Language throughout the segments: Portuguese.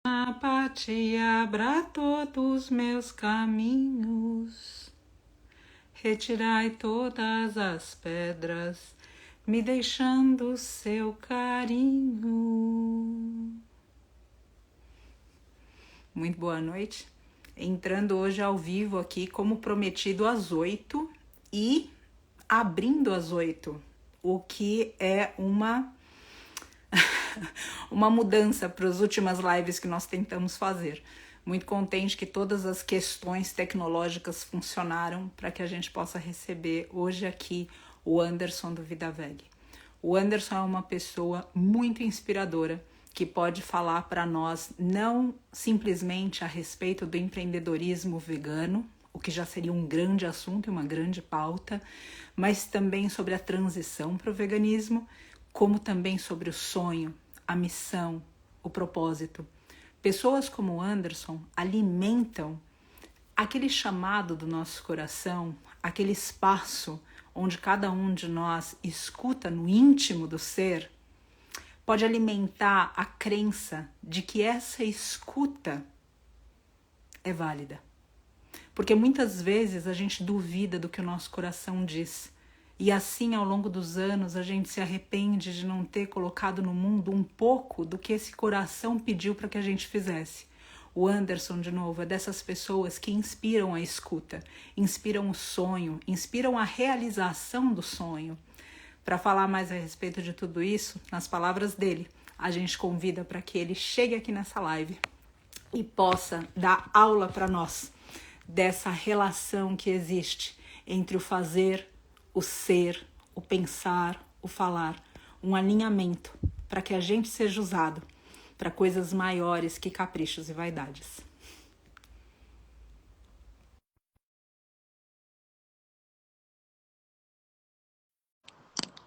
Pati, abra todos meus caminhos, retirai todas as pedras, me deixando seu carinho. Muito boa noite. Entrando hoje ao vivo aqui, como prometido, às 8 e abrindo às 8, o que é uma mudança para as últimas lives que nós tentamos fazer. Muito contente que todas as questões tecnológicas funcionaram para que a gente possa receber hoje aqui o Anderson do Vida Veg. O Anderson é uma pessoa muito inspiradora que pode falar para nós não simplesmente a respeito do empreendedorismo vegano, o que já seria um grande assunto e uma grande pauta, mas também sobre a transição para o veganismo, como também sobre o sonho, a missão, o propósito. Pessoas como o Anderson alimentam aquele chamado do nosso coração, aquele espaço onde cada um de nós escuta no íntimo do ser, pode alimentar a crença de que essa escuta é válida. Porque muitas vezes a gente duvida do que o nosso coração diz. E assim, ao longo dos anos, a gente se arrepende de não ter colocado no mundo um pouco do que esse coração pediu para que a gente fizesse. O Anderson, de novo, é dessas pessoas que inspiram a escuta, inspiram o sonho, inspiram a realização do sonho. Para falar mais a respeito de tudo isso, nas palavras dele, a gente convida para que ele chegue aqui nessa live e possa dar aula para nós dessa relação que existe entre o fazer, o ser, o pensar, o falar, um alinhamento para que a gente seja usado para coisas maiores que caprichos e vaidades.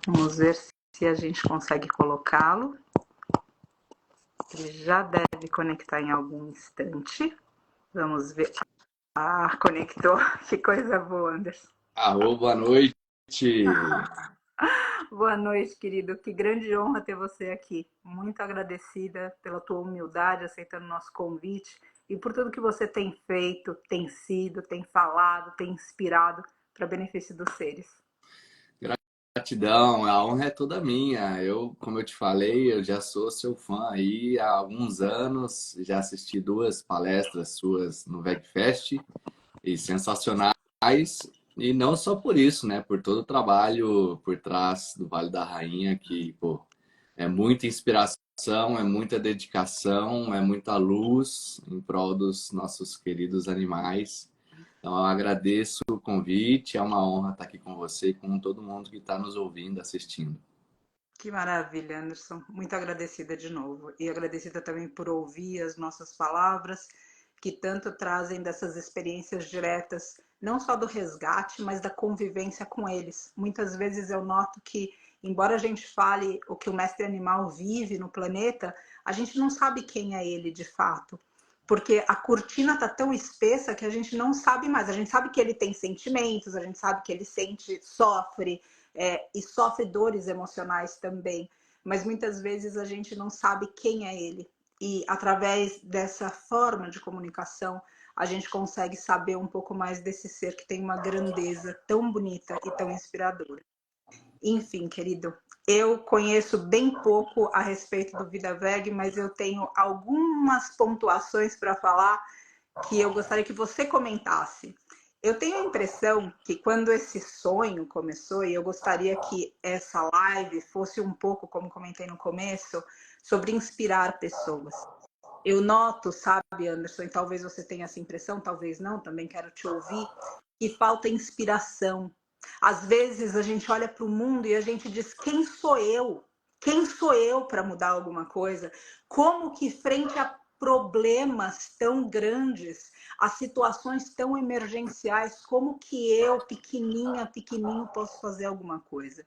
Vamos ver se a gente consegue colocá-lo. Ele já deve conectar em algum instante. Vamos ver. Ah, conectou. Que coisa boa, Anderson. Alô, boa noite. Boa noite, querido. Que grande honra ter você aqui. Muito agradecida pela tua humildade, aceitando o nosso convite e por tudo que você tem feito, tem sido, tem falado, tem inspirado para benefício dos seres. Gratidão, a honra é toda minha. Como eu te falei, eu já sou seu fã aí há alguns anos. Já assisti 2 palestras suas no VegFest e sensacionais. E não só por isso, né? Por todo o trabalho por trás do Vale da Rainha, que, pô, é muita inspiração, é muita dedicação, é muita luz em prol dos nossos queridos animais. Então, eu agradeço o convite, é uma honra estar aqui com você e com todo mundo que está nos ouvindo, assistindo. Que maravilha, Anderson. Muito agradecida de novo. E agradecida também por ouvir as nossas palavras, que tanto trazem dessas experiências diretas, não só do resgate, mas da convivência com eles. Muitas vezes eu noto que, embora a gente fale o que o mestre animal vive no planeta, a gente não sabe quem é ele de fato. Porque a cortina está tão espessa que a gente não sabe mais. A gente sabe que ele tem sentimentos, a gente sabe que ele sente, sofre, e sofre dores emocionais também. Mas muitas vezes a gente não sabe quem é ele. E através dessa forma de comunicação, a gente consegue saber um pouco mais desse ser que tem uma grandeza tão bonita e tão inspiradora. Enfim, querido, eu conheço bem pouco a respeito do Vida Veg, mas eu tenho algumas pontuações para falar que eu gostaria que você comentasse. Eu tenho a impressão que quando esse sonho começou, e eu gostaria que essa live fosse um pouco, como comentei no começo, sobre inspirar pessoas. Eu noto, sabe, Anderson, e talvez você tenha essa impressão, talvez não, também quero te ouvir, que falta inspiração. Às vezes a gente olha para o mundo e a gente diz, quem sou eu? Quem sou eu para mudar alguma coisa? Como que frente a problemas tão grandes, a situações tão emergenciais, como que eu, pequenininho, posso fazer alguma coisa?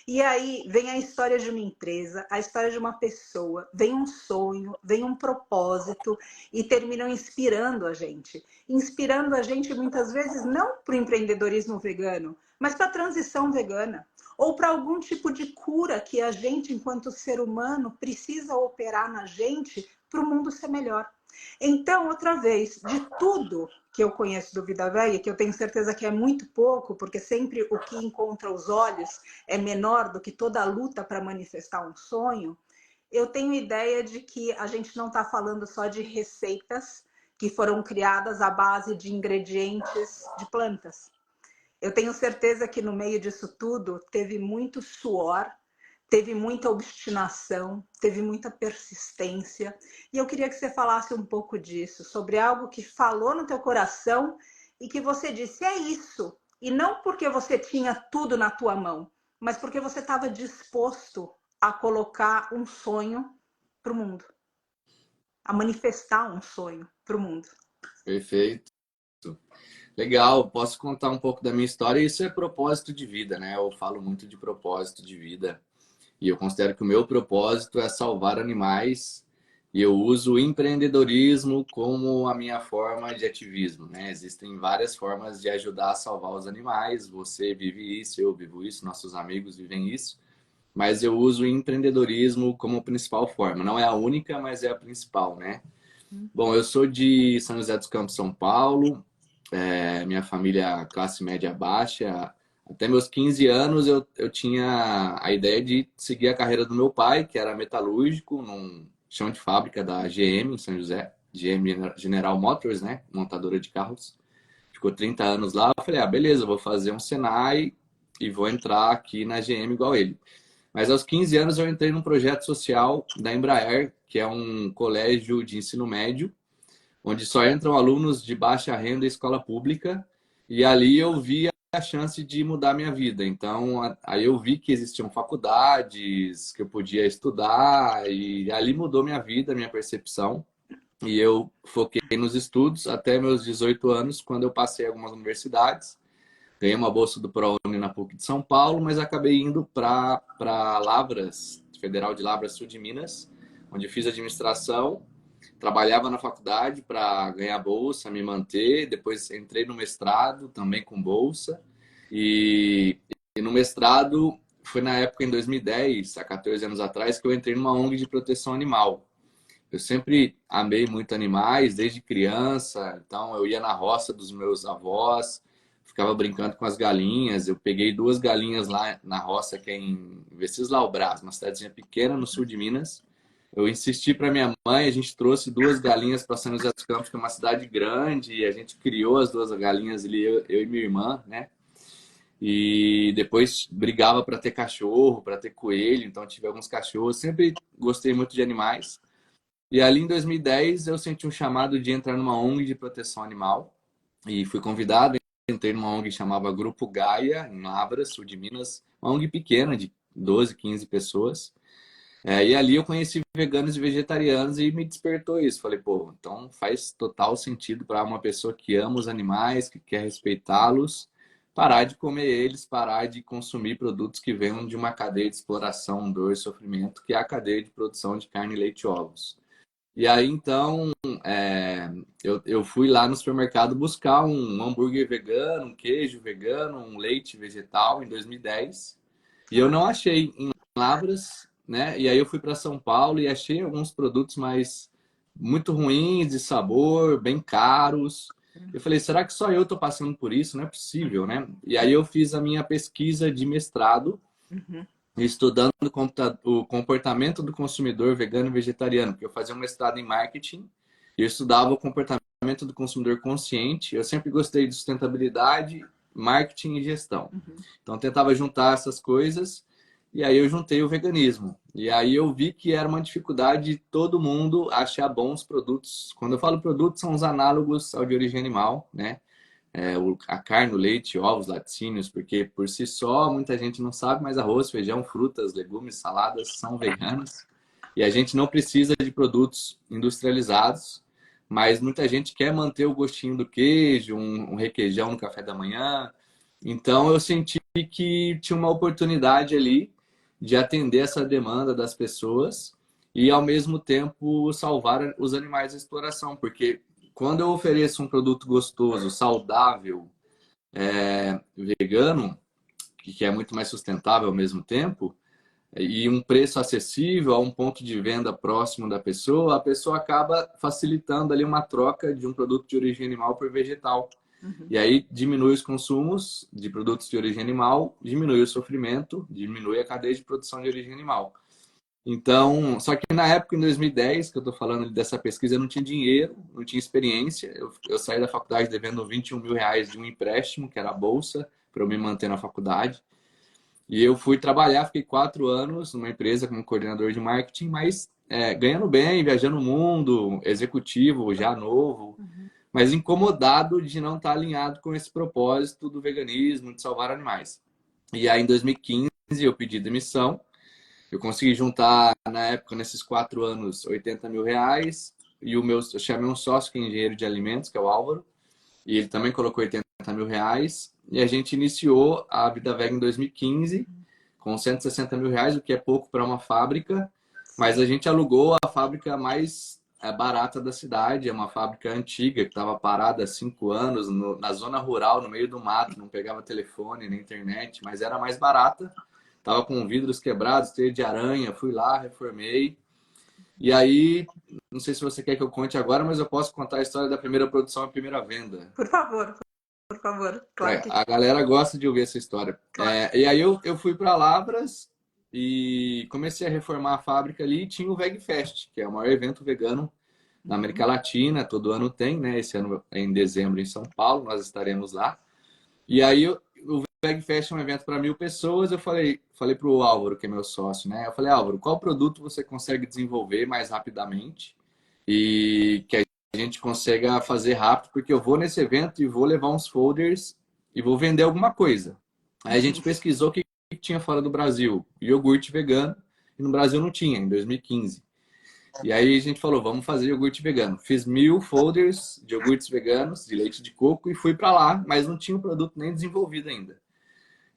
E aí vem a história de uma empresa, a história de uma pessoa, vem um sonho, vem um propósito e terminam inspirando a gente. Inspirando a gente muitas vezes não para o empreendedorismo vegano, mas para a transição vegana. Ou para algum tipo de cura que a gente, enquanto ser humano, precisa operar na gente para o mundo ser melhor. Então, outra vez, de tudo que eu conheço do Vida Vega, que eu tenho certeza que é muito pouco, porque sempre o que encontra os olhos é menor do que toda a luta para manifestar um sonho, eu tenho ideia de que a gente não está falando só de receitas que foram criadas à base de ingredientes de plantas. Eu tenho certeza que no meio disso tudo teve muito suor, teve muita obstinação, teve muita persistência. E eu queria que você falasse um pouco disso, sobre algo que falou no teu coração e que você disse, é isso. E não porque você tinha tudo na tua mão, mas porque você estava disposto a colocar um sonho para o mundo, a manifestar um sonho para o mundo. Perfeito. Legal, posso contar um pouco da minha história. Isso é propósito de vida, né? Eu falo muito de propósito de vida. E eu considero que o meu propósito é salvar animais. E eu uso o empreendedorismo como a minha forma de ativismo, né? Existem várias formas de ajudar a salvar os animais. Você vive isso, eu vivo isso, nossos amigos vivem isso. Mas eu uso o empreendedorismo como principal forma. Não é a única, mas é a principal, né? Bom, eu sou de São José dos Campos, São Paulo. Minha família classe média baixa. Até meus 15 anos eu tinha a ideia de seguir a carreira do meu pai, que era metalúrgico, num chão de fábrica da GM em São José. GM General Motors, né? Montadora de carros. Ficou 30 anos lá. Eu falei, beleza, vou fazer um Senai e vou entrar aqui na GM igual ele. Mas aos 15 anos eu entrei num projeto social da Embraer, que é um colégio de ensino médio, onde só entram alunos de baixa renda e escola pública. E ali eu vi a chance de mudar minha vida. Então, aí eu vi que existiam faculdades, que eu podia estudar, e ali mudou minha vida, minha percepção. E eu foquei nos estudos até meus 18 anos, quando eu passei algumas universidades. Ganhei uma bolsa do ProUni na PUC de São Paulo, mas acabei indo para Lavras, Federal de Lavras Sul de Minas, onde fiz administração. Trabalhava na faculdade para ganhar bolsa, me manter. Depois entrei no mestrado, também com bolsa. E no mestrado, foi na época, em 2010, há 14 anos atrás, que eu entrei numa ONG de proteção animal. Eu sempre amei muito animais, desde criança. Então, eu ia na roça dos meus avós, ficava brincando com as galinhas. Eu peguei 2 galinhas lá na roça, que é em Venceslau Braz, uma cidadezinha pequena no sul de Minas. Eu insisti para minha mãe, a gente trouxe 2 galinhas para São José dos Campos, que é uma cidade grande, e a gente criou as 2 galinhas ali, eu e minha irmã, né? E depois brigava para ter cachorro, para ter coelho, então tive alguns cachorros. Sempre gostei muito de animais. E ali em 2010 eu senti um chamado de entrar numa ONG de proteção animal e fui convidado. Entrei numa ONG que chamava Grupo Gaia, em Lavras, sul de Minas, uma ONG pequena de 12, 15 pessoas. E ali eu conheci veganos e vegetarianos e me despertou isso. Falei, pô, então faz total sentido para uma pessoa que ama os animais, que quer respeitá-los, parar de comer eles, parar de consumir produtos que venham de uma cadeia de exploração, dor e sofrimento, que é a cadeia de produção de carne, leite e ovos. E aí, então, eu fui lá no supermercado buscar um hambúrguer vegano, um queijo vegano, um leite vegetal em 2010. E eu não achei em Lavras, né? E aí eu fui para São Paulo e achei alguns produtos mais muito ruins de sabor, bem caros. Eu falei, será que só eu estou passando por isso? Não é possível, né? E aí eu fiz a minha pesquisa de mestrado estudando o comportamento do consumidor vegano e vegetariano, porque eu fazia um mestrado em marketing e eu estudava o comportamento do consumidor consciente. Eu sempre gostei de sustentabilidade, marketing e gestão. Então, eu tentava juntar essas coisas e aí eu juntei o veganismo. E aí eu vi que era uma dificuldade de todo mundo achar bons produtos. Quando eu falo produtos, são os análogos ao de origem animal, né? A carne, o leite, ovos, laticínios, porque por si só muita gente não sabe, mas arroz, feijão, frutas, legumes, saladas são veganos. E a gente não precisa de produtos industrializados, mas muita gente quer manter o gostinho do queijo, um requeijão no café da manhã. Então eu senti que tinha uma oportunidade ali de atender essa demanda das pessoas e ao mesmo tempo salvar os animais da exploração, porque quando eu ofereço um produto gostoso, saudável, vegano, que é muito mais sustentável ao mesmo tempo, e um preço acessível a um ponto de venda próximo da pessoa, a pessoa acaba facilitando ali uma troca de um produto de origem animal por vegetal. Uhum. E aí diminui os consumos de produtos de origem animal, diminui o sofrimento, diminui a cadeia de produção de origem animal. Então, só que na época, em 2010, que eu estou falando dessa pesquisa, eu não tinha dinheiro, não tinha experiência. Eu saí da faculdade devendo 21 mil reais de um empréstimo, que era a bolsa, para eu me manter na faculdade. E eu fui trabalhar, fiquei 4 anos numa empresa como coordenador de marketing, mas ganhando bem, viajando o mundo, executivo, já novo, Uhum. mas incomodado de não estar alinhado com esse propósito do veganismo, de salvar animais. E aí, em 2015, eu pedi demissão. Eu consegui juntar, na época, nesses 4 anos, 80 mil reais. E eu chamei um sócio que é engenheiro de alimentos, que é o Álvaro, e ele também colocou 80 mil reais. E a gente iniciou a Vida Vega em 2015, com 160 mil reais, o que é pouco para uma fábrica. Mas a gente alugou a fábrica mais barata da cidade. É uma fábrica antiga, que estava parada há 5 anos, na zona rural, no meio do mato, não pegava telefone nem internet, mas era mais barata. Tava com vidros quebrados, teia de aranha, fui lá, reformei. E aí, não sei se você quer que eu conte agora, mas eu posso contar a história da primeira produção e primeira venda. Por favor, claro que A galera gosta de ouvir essa história. claro. E aí eu fui para Lavras e comecei a reformar a fábrica ali e tinha o VegFest, que é o maior evento vegano na América Uhum. Latina, todo ano tem, né? Esse ano é em dezembro em São Paulo, nós estaremos lá. E aí o VegFest é um evento para 1.000 pessoas. Eu falei para o Álvaro, que é meu sócio, né? Eu falei, Álvaro, qual produto você consegue desenvolver mais rapidamente e que a gente consiga fazer rápido? Porque eu vou nesse evento e vou levar uns folders e vou vender alguma coisa. Aí a gente pesquisou o que tinha fora do Brasil, iogurte vegano, e no Brasil não tinha, em 2015. E aí a gente falou, vamos fazer iogurte vegano. Fiz 1.000 folders de iogurtes veganos, de leite de coco, e fui para lá, mas não tinha o produto nem desenvolvido ainda.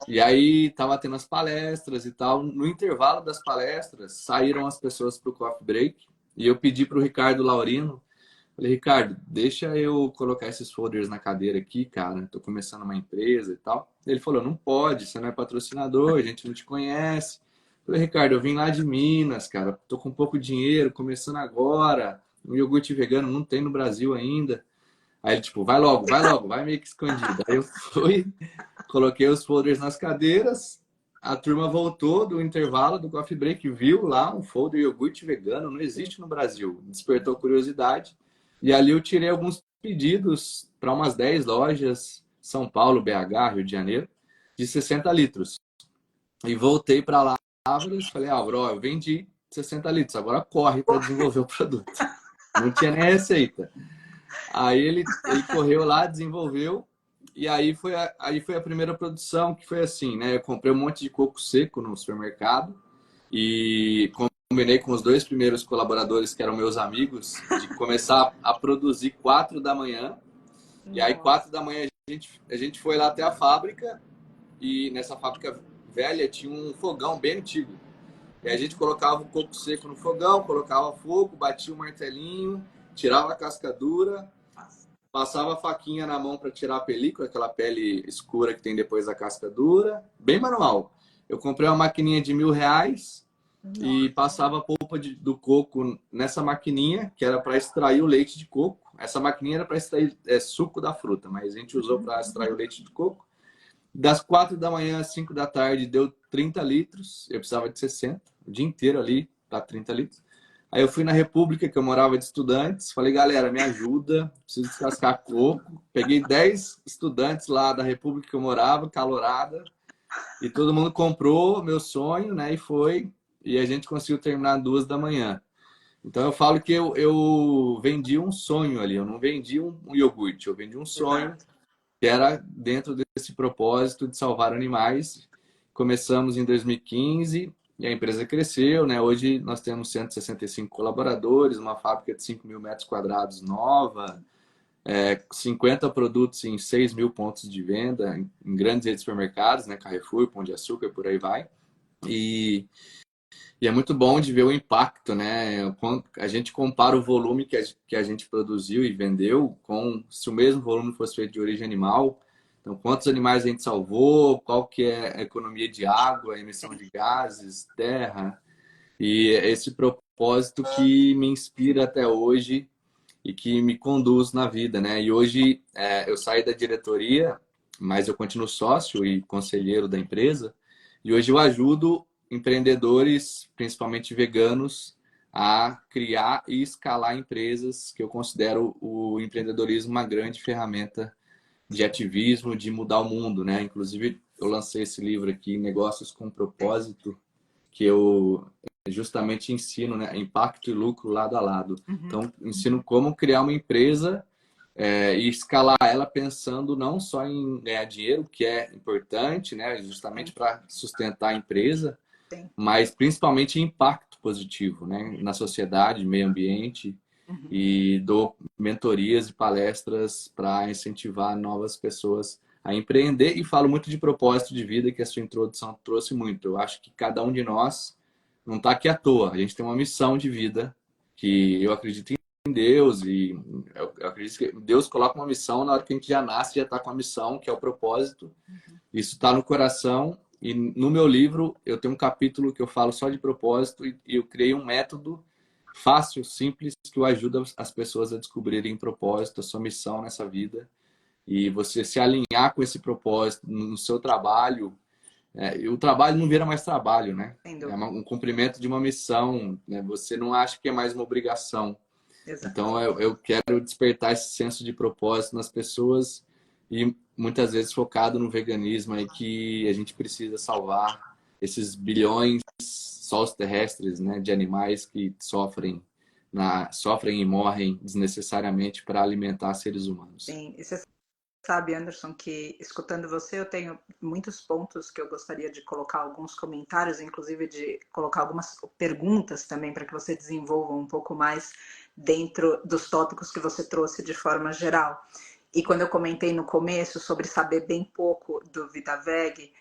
E aí tava tendo as palestras e tal. No intervalo das palestras, saíram as pessoas para o coffee break, e eu pedi para o Ricardo Laurino, falei, Ricardo, deixa eu colocar esses folders na cadeira aqui, cara, tô começando uma empresa e tal. Ele falou, não pode, você não é patrocinador, a gente não te conhece. Falei, Ricardo, eu vim lá de Minas, cara, tô com pouco dinheiro, começando agora, um iogurte vegano não tem no Brasil ainda. Aí ele, tipo, vai logo, vai meio que escondido. Aí eu fui, coloquei os folders nas cadeiras, a turma voltou do intervalo do coffee break, viu lá um folder iogurte vegano, não existe no Brasil. Despertou curiosidade. E ali eu tirei alguns pedidos para umas 10 lojas, São Paulo, BH, Rio de Janeiro, de 60 litros. E voltei para lá, falei, Álvaro, ó, eu vendi 60 litros, agora corre para desenvolver o produto. Não tinha nem receita. Aí ele correu lá, desenvolveu, e aí foi a primeira produção, que foi assim, né? Eu comprei um monte de coco seco no supermercado e combinei com os 2 primeiros colaboradores, que eram meus amigos, de começar a produzir 4 da manhã. E aí, Nossa. 4 da manhã, a gente foi lá até a fábrica, e nessa fábrica velha tinha um fogão bem antigo. E a gente colocava o coco seco no fogão, colocava fogo, batia o martelinho, tirava a casca dura, passava a faquinha na mão para tirar a película, aquela pele escura que tem depois da casca dura. Bem manual. Eu comprei uma maquininha de 1.000 reais e Nossa. passava a polpa do coco nessa maquininha, que era para extrair o leite de coco. Essa maquininha era para extrair suco da fruta, mas a gente usou para extrair o leite de coco. Das 4 da manhã às 5 da tarde deu 30 litros. Eu precisava de 60, o dia inteiro ali para 30 litros. Aí eu fui na República, que eu morava de estudantes. Falei, galera, me ajuda, preciso descascar coco. Peguei 10 estudantes lá da República que eu morava, calorada. E todo mundo comprou meu sonho, né? E foi. E a gente conseguiu terminar 2 da manhã. Então eu falo que eu vendi um sonho ali. Eu não vendi um iogurte, eu vendi um sonho Exato. que era dentro desse propósito de salvar animais. Começamos em 2015 e a empresa cresceu, né? Hoje nós temos 165 colaboradores, uma fábrica de 5.000 metros quadrados nova, 50 produtos em 6.000 pontos de venda, em grandes redes de supermercados, né? Carrefour, Pão de Açúcar, por aí vai. E é muito bom de ver o impacto, né? Quando a gente compara o volume que a gente produziu e vendeu com se o mesmo volume fosse feito de origem animal. Então, quantos animais a gente salvou, qual que é a economia de água, a emissão de gases, terra. E é esse propósito que me inspira até hoje e que me conduz na vida, né? E hoje eu saí da diretoria, mas eu continuo sócio e conselheiro da empresa. E hoje eu ajudo empreendedores, principalmente veganos, a criar e escalar empresas, que eu considero o empreendedorismo uma grande ferramenta de ativismo, de mudar o mundo, né? Inclusive, eu lancei esse livro aqui, Negócios com Propósito, que eu justamente ensino, né, impacto e lucro lado a lado. Então, ensino como criar uma empresa e escalar ela pensando não só em ganhar dinheiro, que é importante, né, justamente para sustentar a empresa, Sim. mas principalmente em impacto positivo, né, na sociedade, meio ambiente. E dou mentorias e palestras para incentivar novas pessoas a empreender, e falo muito de propósito de vida, que a sua introdução trouxe muito. Eu acho que cada um de nós não está aqui à toa. A gente tem uma missão de vida, que eu acredito em Deus, e eu acredito que Deus coloca uma missão na hora que a gente já nasce, já está com a missão, que é o propósito. Isso está no coração. E no meu livro eu tenho um capítulo que eu falo só de propósito, e eu criei um método fácil, simples, que ajuda as pessoas a descobrirem propósito, a sua missão nessa vida. E você se alinhar com esse propósito no seu trabalho. E o trabalho não vira mais trabalho, né? É um cumprimento de uma missão, né? Você não acha que é mais uma obrigação. Exato. Então, eu quero despertar esse senso de propósito nas pessoas, e muitas vezes focado no veganismo, aí que a gente precisa salvar esses bilhões solos terrestres, né, de animais que sofrem e morrem desnecessariamente para alimentar seres humanos. Sim, e você sabe, Anderson, que escutando você, eu tenho muitos pontos que eu gostaria de colocar alguns comentários, inclusive de colocar algumas perguntas também para que você desenvolva um pouco mais dentro dos tópicos que você trouxe de forma geral. E quando eu comentei no começo sobre saber bem pouco do VitaVeg,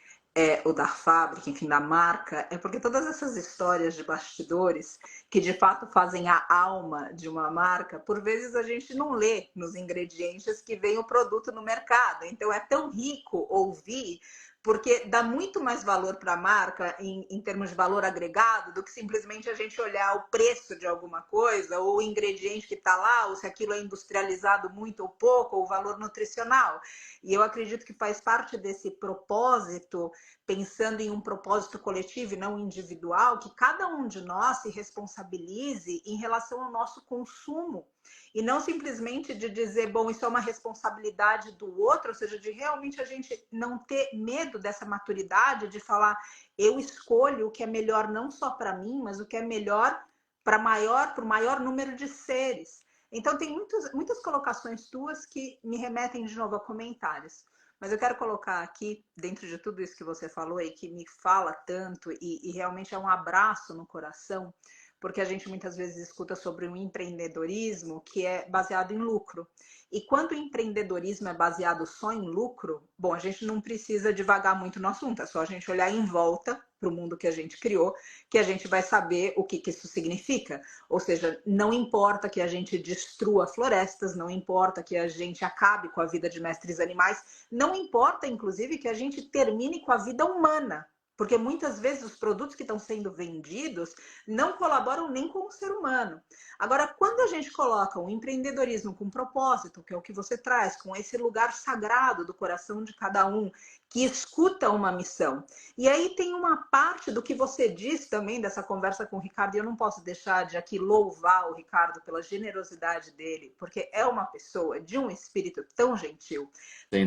ou da fábrica, enfim, da marca, é porque todas essas histórias de bastidores que de fato fazem a alma de uma marca, por vezes a gente não lê nos ingredientes que vem o produto no mercado. Então é tão rico ouvir, porque dá muito mais valor para a marca em termos de valor agregado do que simplesmente a gente olhar o preço de alguma coisa, ou o ingrediente que está lá, ou se aquilo é industrializado muito ou pouco, ou o valor nutricional. E eu acredito que faz parte desse propósito, pensando em um propósito coletivo e não individual, que cada um de nós se responsabilize em relação ao nosso consumo. E não simplesmente de dizer, bom, isso é uma responsabilidade do outro, ou seja, de realmente a gente não ter medo dessa maturidade, de falar, eu escolho o que é melhor não só para mim, mas o que é melhor para o maior número de seres. Então, tem muitas colocações tuas que me remetem de novo a comentários. Mas eu quero colocar aqui, dentro de tudo isso que você falou e que me fala tanto, e realmente é um abraço no coração, porque a gente muitas vezes escuta sobre um empreendedorismo que é baseado em lucro. E quando o empreendedorismo é baseado só em lucro, bom, a gente não precisa divagar muito no assunto, é só a gente olhar em volta para o mundo que a gente criou, que a gente vai saber o que isso significa. Ou seja, não importa que a gente destrua florestas, não importa que a gente acabe com a vida de mestres animais, não importa, inclusive, que a gente termine com a vida humana. Porque muitas vezes os produtos que estão sendo vendidos não colaboram nem com o ser humano. Agora, quando a gente coloca um empreendedorismo com propósito, que é o que você traz, com esse lugar sagrado do coração de cada um, que escuta uma missão. E aí tem uma parte do que você diz também dessa conversa com o Ricardo, e eu não posso deixar de aqui louvar o Ricardo pela generosidade dele, porque é uma pessoa de um espírito tão gentil,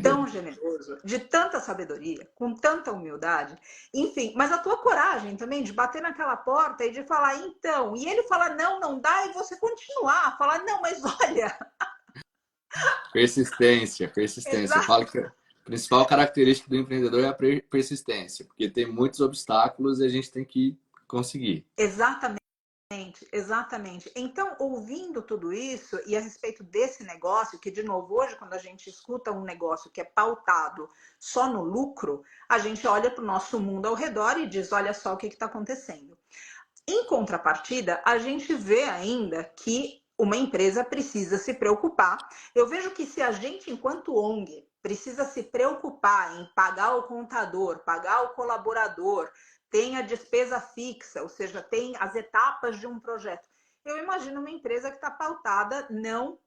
tão generoso, de tanta sabedoria, com tanta humildade, enfim, mas a tua coragem também de bater naquela porta e de falar, então, e ele fala, não, não dá, e você continuar, falar, não, mas olha... Persistência. Eu falo que a principal característica do empreendedor é a persistência, porque tem muitos obstáculos e a gente tem que conseguir. Exatamente. Então, ouvindo tudo isso e a respeito desse negócio, que de novo hoje quando a gente escuta um negócio que é pautado só no lucro, a gente olha para o nosso mundo ao redor e diz, olha só o que está acontecendo. Em contrapartida, a gente vê ainda que uma empresa precisa se preocupar. Eu vejo que se a gente, enquanto ONG, precisa se preocupar em pagar o contador, pagar o colaborador, tem a despesa fixa, ou seja, tem as etapas de um projeto. Eu imagino uma empresa que está pautada não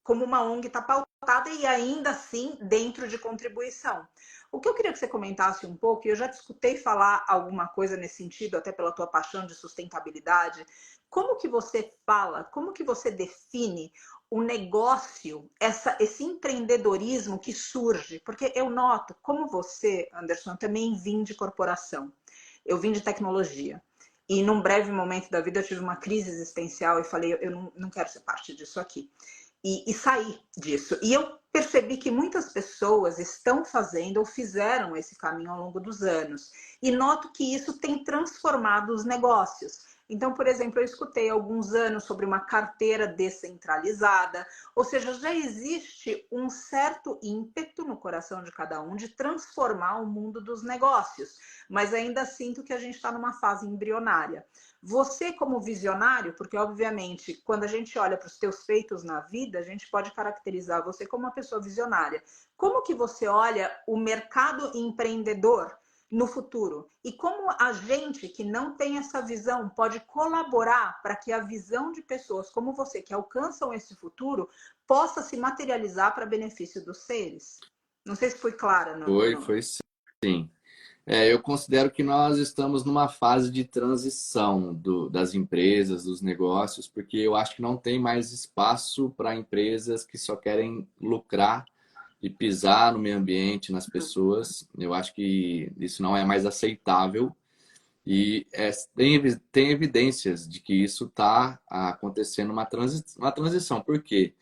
como uma ONG está pautada e ainda assim dentro de contribuição. O que eu queria que você comentasse um pouco, e eu já te escutei falar alguma coisa nesse sentido, até pela tua paixão de sustentabilidade, como que você fala, como que você define o negócio, esse empreendedorismo que surge? Porque eu noto, como você, Anderson, eu também vim de corporação, eu vim de tecnologia. E num breve momento da vida eu tive uma crise existencial e falei, eu não quero ser parte disso aqui. E sair disso. E eu percebi que muitas pessoas estão fazendo ou fizeram esse caminho ao longo dos anos. E noto que isso tem transformado os negócios. Então, por exemplo, eu escutei há alguns anos sobre uma carteira descentralizada, ou seja, já existe um certo ímpeto no coração de cada um de transformar o mundo dos negócios, mas ainda sinto que a gente está numa fase embrionária. Você como visionário, porque obviamente quando a gente olha para os teus feitos na vida, a gente pode caracterizar você como uma pessoa visionária. Como que você olha o mercado empreendedor no futuro? E como a gente que não tem essa visão pode colaborar para que a visão de pessoas como você que alcançam esse futuro possa se materializar para benefício dos seres? Não sei se foi clara Foi sim. Eu considero que nós estamos numa fase de transição das empresas, dos negócios, porque eu acho que não tem mais espaço para empresas que só querem lucrar e pisar no meio ambiente, nas pessoas. Eu acho que isso não é mais aceitável e tem evidências de que isso está acontecendo uma transição. Por quê?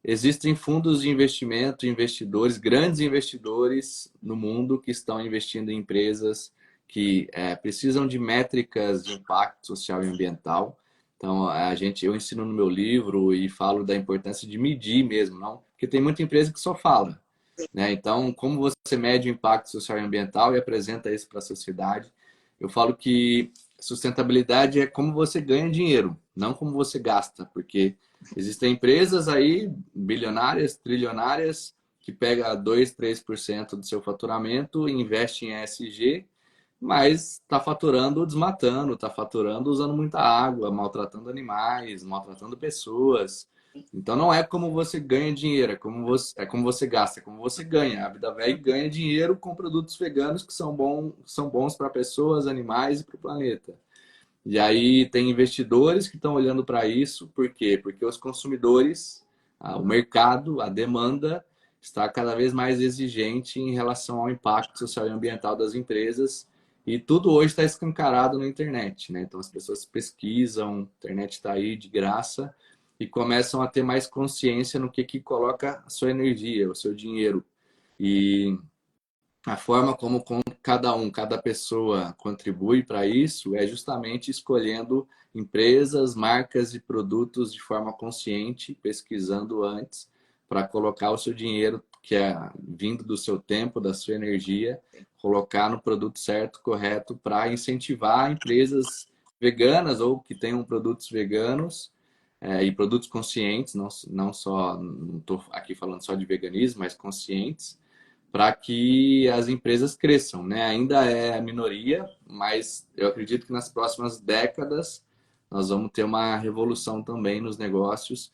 Existem fundos de investimento, investidores, grandes investidores no mundo que estão investindo em empresas que precisam de métricas de impacto social e ambiental. Então, eu ensino no meu livro e falo da importância de medir mesmo, não? Porque tem muita empresa que só fala, né? Então, como você mede o impacto social e ambiental e apresenta isso para a sociedade? Eu falo que sustentabilidade é como você ganha dinheiro, não como você gasta, porque existem empresas aí, bilionárias, trilionárias, que pega 2, 3% do seu faturamento e investe em ESG, mas está faturando desmatando, está faturando usando muita água, maltratando animais, maltratando pessoas. Então não é como você ganha dinheiro, é como você gasta, é como você ganha. A Vida Veg ganha dinheiro com produtos veganos que são bons para pessoas, animais e para o planeta. E aí tem investidores que estão olhando para isso, por quê? Porque os consumidores, o mercado, a demanda está cada vez mais exigente em relação ao impacto social e ambiental das empresas e tudo hoje está escancarado na internet, né? Então as pessoas pesquisam, a internet está aí de graça e começam a ter mais consciência no que coloca a sua energia, o seu dinheiro. E a forma como cada pessoa contribui para isso é justamente escolhendo empresas, marcas e produtos de forma consciente, pesquisando antes, para colocar o seu dinheiro, que é vindo do seu tempo, da sua energia, colocar no produto certo, correto, para incentivar empresas veganas ou que tenham produtos veganos e produtos conscientes, não estou aqui falando só de veganismo, mas conscientes, para que as empresas cresçam, né? Ainda é a minoria, mas eu acredito que nas próximas décadas nós vamos ter uma revolução também nos negócios,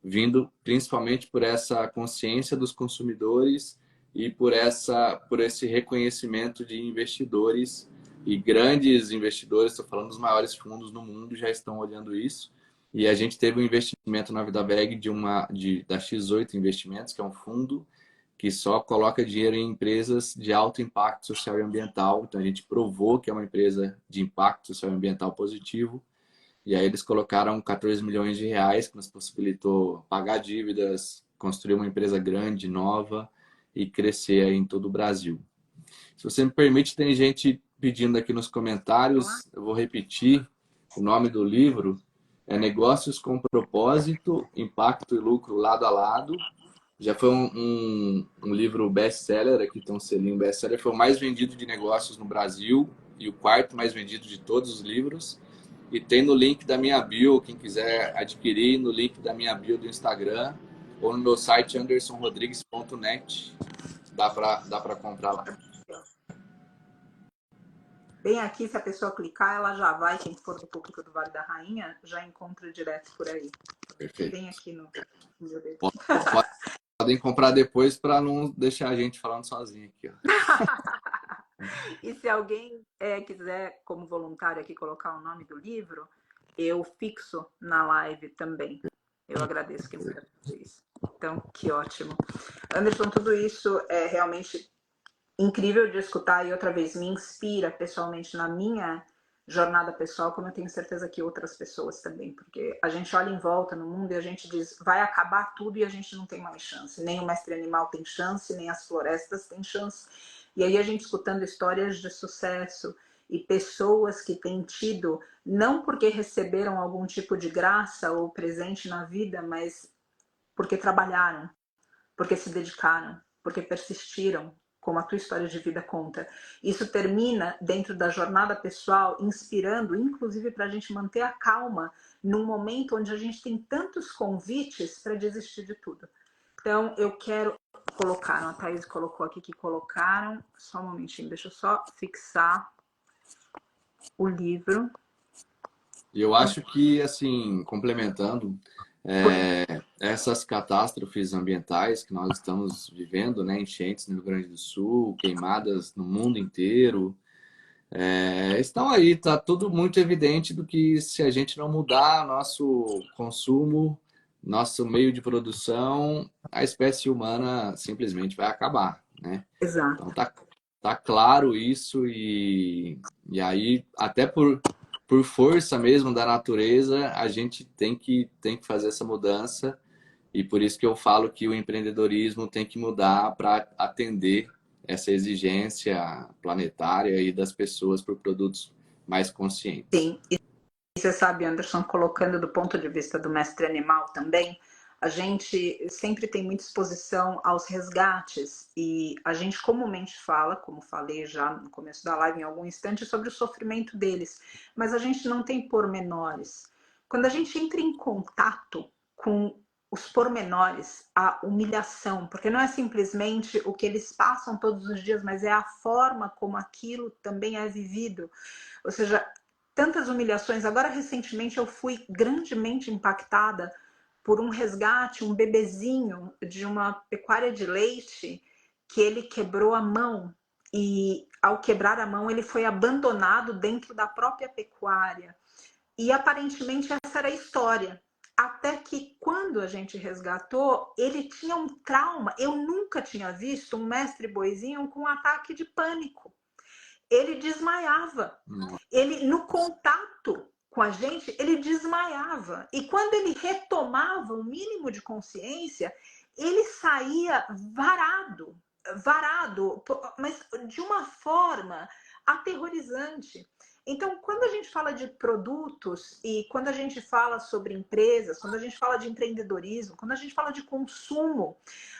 vindo principalmente por essa consciência dos consumidores e por esse reconhecimento de investidores e grandes investidores, estou falando dos maiores fundos no mundo, já estão olhando isso. E a gente teve um investimento na Vida Veg da X8 Investimentos, que é um fundo que só coloca dinheiro em empresas de alto impacto social e ambiental. Então a gente provou que é uma empresa de impacto social e ambiental positivo. E aí eles colocaram 14 milhões de reais, que nos possibilitou pagar dívidas, construir uma empresa grande, nova e crescer aí em todo o Brasil. Se você me permite, tem gente pedindo aqui nos comentários, eu vou repetir o nome do livro, é Negócios com Propósito, Impacto e Lucro Lado a Lado. Já foi um livro best-seller, aqui tem um selinho best-seller, foi o mais vendido de negócios no Brasil e o quarto mais vendido de todos os livros. e tem no link da minha bio, quem quiser adquirir, no link da minha bio do Instagram ou no meu site andersonrodrigues.net, dá para comprar lá. Bem aqui, se a pessoa clicar, ela já vai, quem for do público do Vale da Rainha, já encontra direto por aí. Perfeito. Bem aqui no meu dedo. Podem comprar depois para não deixar a gente falando sozinho aqui, ó. E se alguém quiser, como voluntário aqui, colocar o nome do livro, eu fixo na live também. Eu agradeço quem puder fazer isso. Então, que ótimo. Anderson, tudo isso é realmente incrível de escutar e outra vez me inspira pessoalmente na minha jornada pessoal, como eu tenho certeza que outras pessoas também, porque a gente olha em volta no mundo e a gente diz, vai acabar tudo e a gente não tem mais chance, nem o mestre animal tem chance, nem as florestas têm chance. E aí a gente escutando histórias de sucesso e pessoas que têm tido, não porque receberam algum tipo de graça ou presente na vida, mas porque trabalharam, porque se dedicaram, porque persistiram, como a tua história de vida conta. Isso termina dentro da jornada pessoal, inspirando, inclusive para a gente manter a calma num momento onde a gente tem tantos convites para desistir de tudo. Então, eu quero colocar, a Thaís colocou aqui que colocaram, só um momentinho, deixa eu só fixar o livro. E eu acho que, assim, complementando, essas catástrofes ambientais que nós estamos vivendo, né, enchentes no Rio Grande do Sul, queimadas no mundo inteiro, estão aí, tá tudo muito evidente do que se a gente não mudar nosso consumo, nosso meio de produção, a espécie humana simplesmente vai acabar, né? Exato. Então tá claro isso e aí até por força mesmo da natureza, a gente tem que fazer essa mudança e por isso que eu falo que o empreendedorismo tem que mudar para atender essa exigência planetária e das pessoas por produtos mais conscientes. Sim, e você sabe, Anderson, colocando do ponto de vista do mestre animal também, a gente sempre tem muita exposição aos resgates e a gente comumente fala, como falei já no começo da live em algum instante, sobre o sofrimento deles, mas a gente não tem pormenores. Quando a gente entra em contato com os pormenores, a humilhação, porque não é simplesmente o que eles passam todos os dias, mas é a forma como aquilo também é vivido. Ou seja, tantas humilhações. Agora, recentemente, eu fui grandemente impactada por um resgate, um bebezinho de uma pecuária de leite que ele quebrou a mão e, ao quebrar a mão, ele foi abandonado dentro da própria pecuária. E, aparentemente, essa era a história. Até que, quando a gente resgatou, ele tinha um trauma. Eu nunca tinha visto um mestre boizinho com um ataque de pânico. Ele desmaiava. Ele, no contato com a gente, ele desmaiava. E quando ele retomava o mínimo de consciência, ele saía varado, mas de uma forma aterrorizante. Então, quando a gente fala de produtos e quando a gente fala sobre empresas, quando a gente fala de empreendedorismo, quando a gente fala de consumo,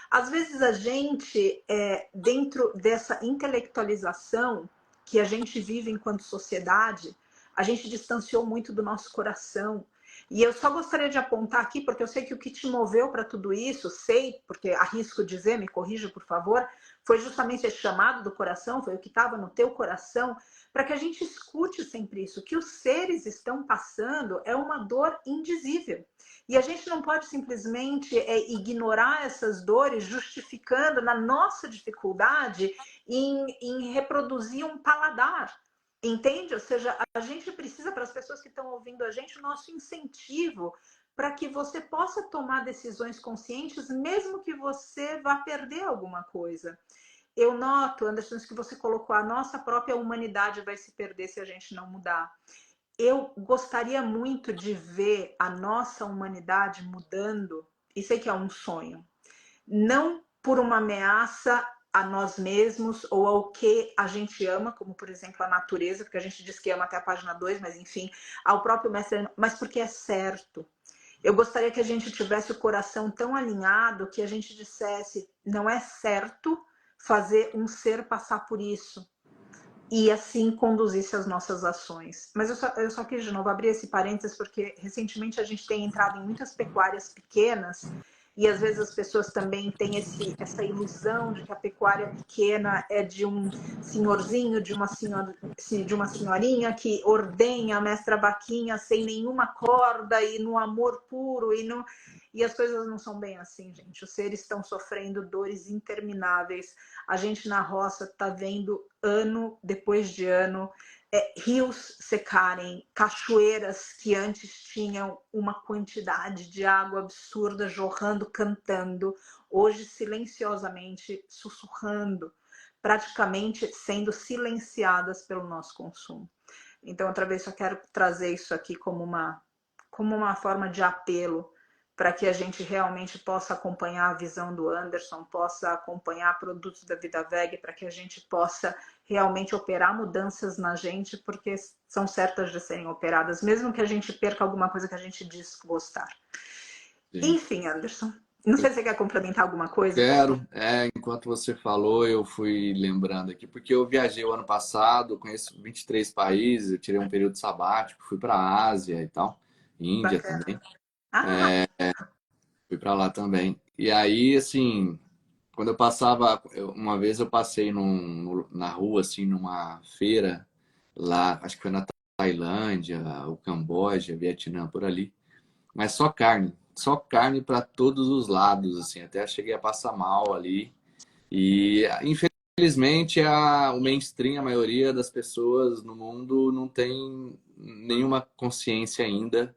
às vezes a gente, dentro dessa intelectualização que a gente vive enquanto sociedade, a gente distanciou muito do nosso coração. E eu só gostaria de apontar aqui, porque eu sei que o que te moveu para tudo isso, sei, porque arrisco dizer, me corrija por favor, foi justamente esse chamado do coração, foi o que estava no teu coração, para que a gente escute sempre isso, que os seres estão passando é uma dor indizível. E a gente não pode simplesmente ignorar essas dores, justificando na nossa dificuldade em reproduzir um paladar. Entende? Ou seja, a gente precisa, para as pessoas que estão ouvindo a gente, o nosso incentivo para que você possa tomar decisões conscientes, mesmo que você vá perder alguma coisa. Eu noto, Anderson, que você colocou, a nossa própria humanidade vai se perder se a gente não mudar. Eu gostaria muito de ver a nossa humanidade mudando, e sei que é um sonho, não por uma ameaça a nós mesmos ou ao que a gente ama, como por exemplo a natureza, porque a gente diz que ama até a página 2, mas enfim, ao próprio mestre, mas porque é certo. Eu gostaria que a gente tivesse o coração tão alinhado que a gente dissesse, não é certo fazer um ser passar por isso. e assim conduzisse as nossas ações. Mas eu só quis de novo abrir esse parênteses porque recentemente a gente tem entrado em muitas pecuárias pequenas e às vezes as pessoas também têm essa ilusão de que a pecuária pequena é de um senhorzinho, de uma senhorinha que ordenha a mestra vaquinha sem nenhuma corda e no amor puro e as coisas não são bem assim, gente. Os seres estão sofrendo dores intermináveis. A gente na roça está vendo ano depois de ano rios secarem, cachoeiras que antes tinham uma quantidade de água absurda jorrando, cantando, hoje silenciosamente sussurrando, praticamente sendo silenciadas pelo nosso consumo. Então, outra vez, só quero trazer isso aqui como uma forma de apelo para que a gente realmente possa acompanhar a visão do Anderson, possa acompanhar produtos da Vida Veg, para que a gente possa realmente operar mudanças na gente, porque são certas de serem operadas, mesmo que a gente perca alguma coisa que a gente diz gostar. Sim. Enfim, Anderson, não sei se você quer complementar alguma coisa. Quero. Enquanto você falou, eu fui lembrando aqui, porque eu viajei o ano passado, conheço 23 países, eu tirei um período sabático, fui para a Ásia e tal, Índia Bacana. Também. Fui para lá também. E aí, assim, quando eu passava, uma vez eu passei na rua, assim, numa feira, lá, acho que foi na Tailândia, o Camboja, Vietnã, por ali. Mas só carne para todos os lados, assim, até cheguei a passar mal ali. E, infelizmente, o mainstream, a maioria das pessoas no mundo não tem nenhuma consciência ainda.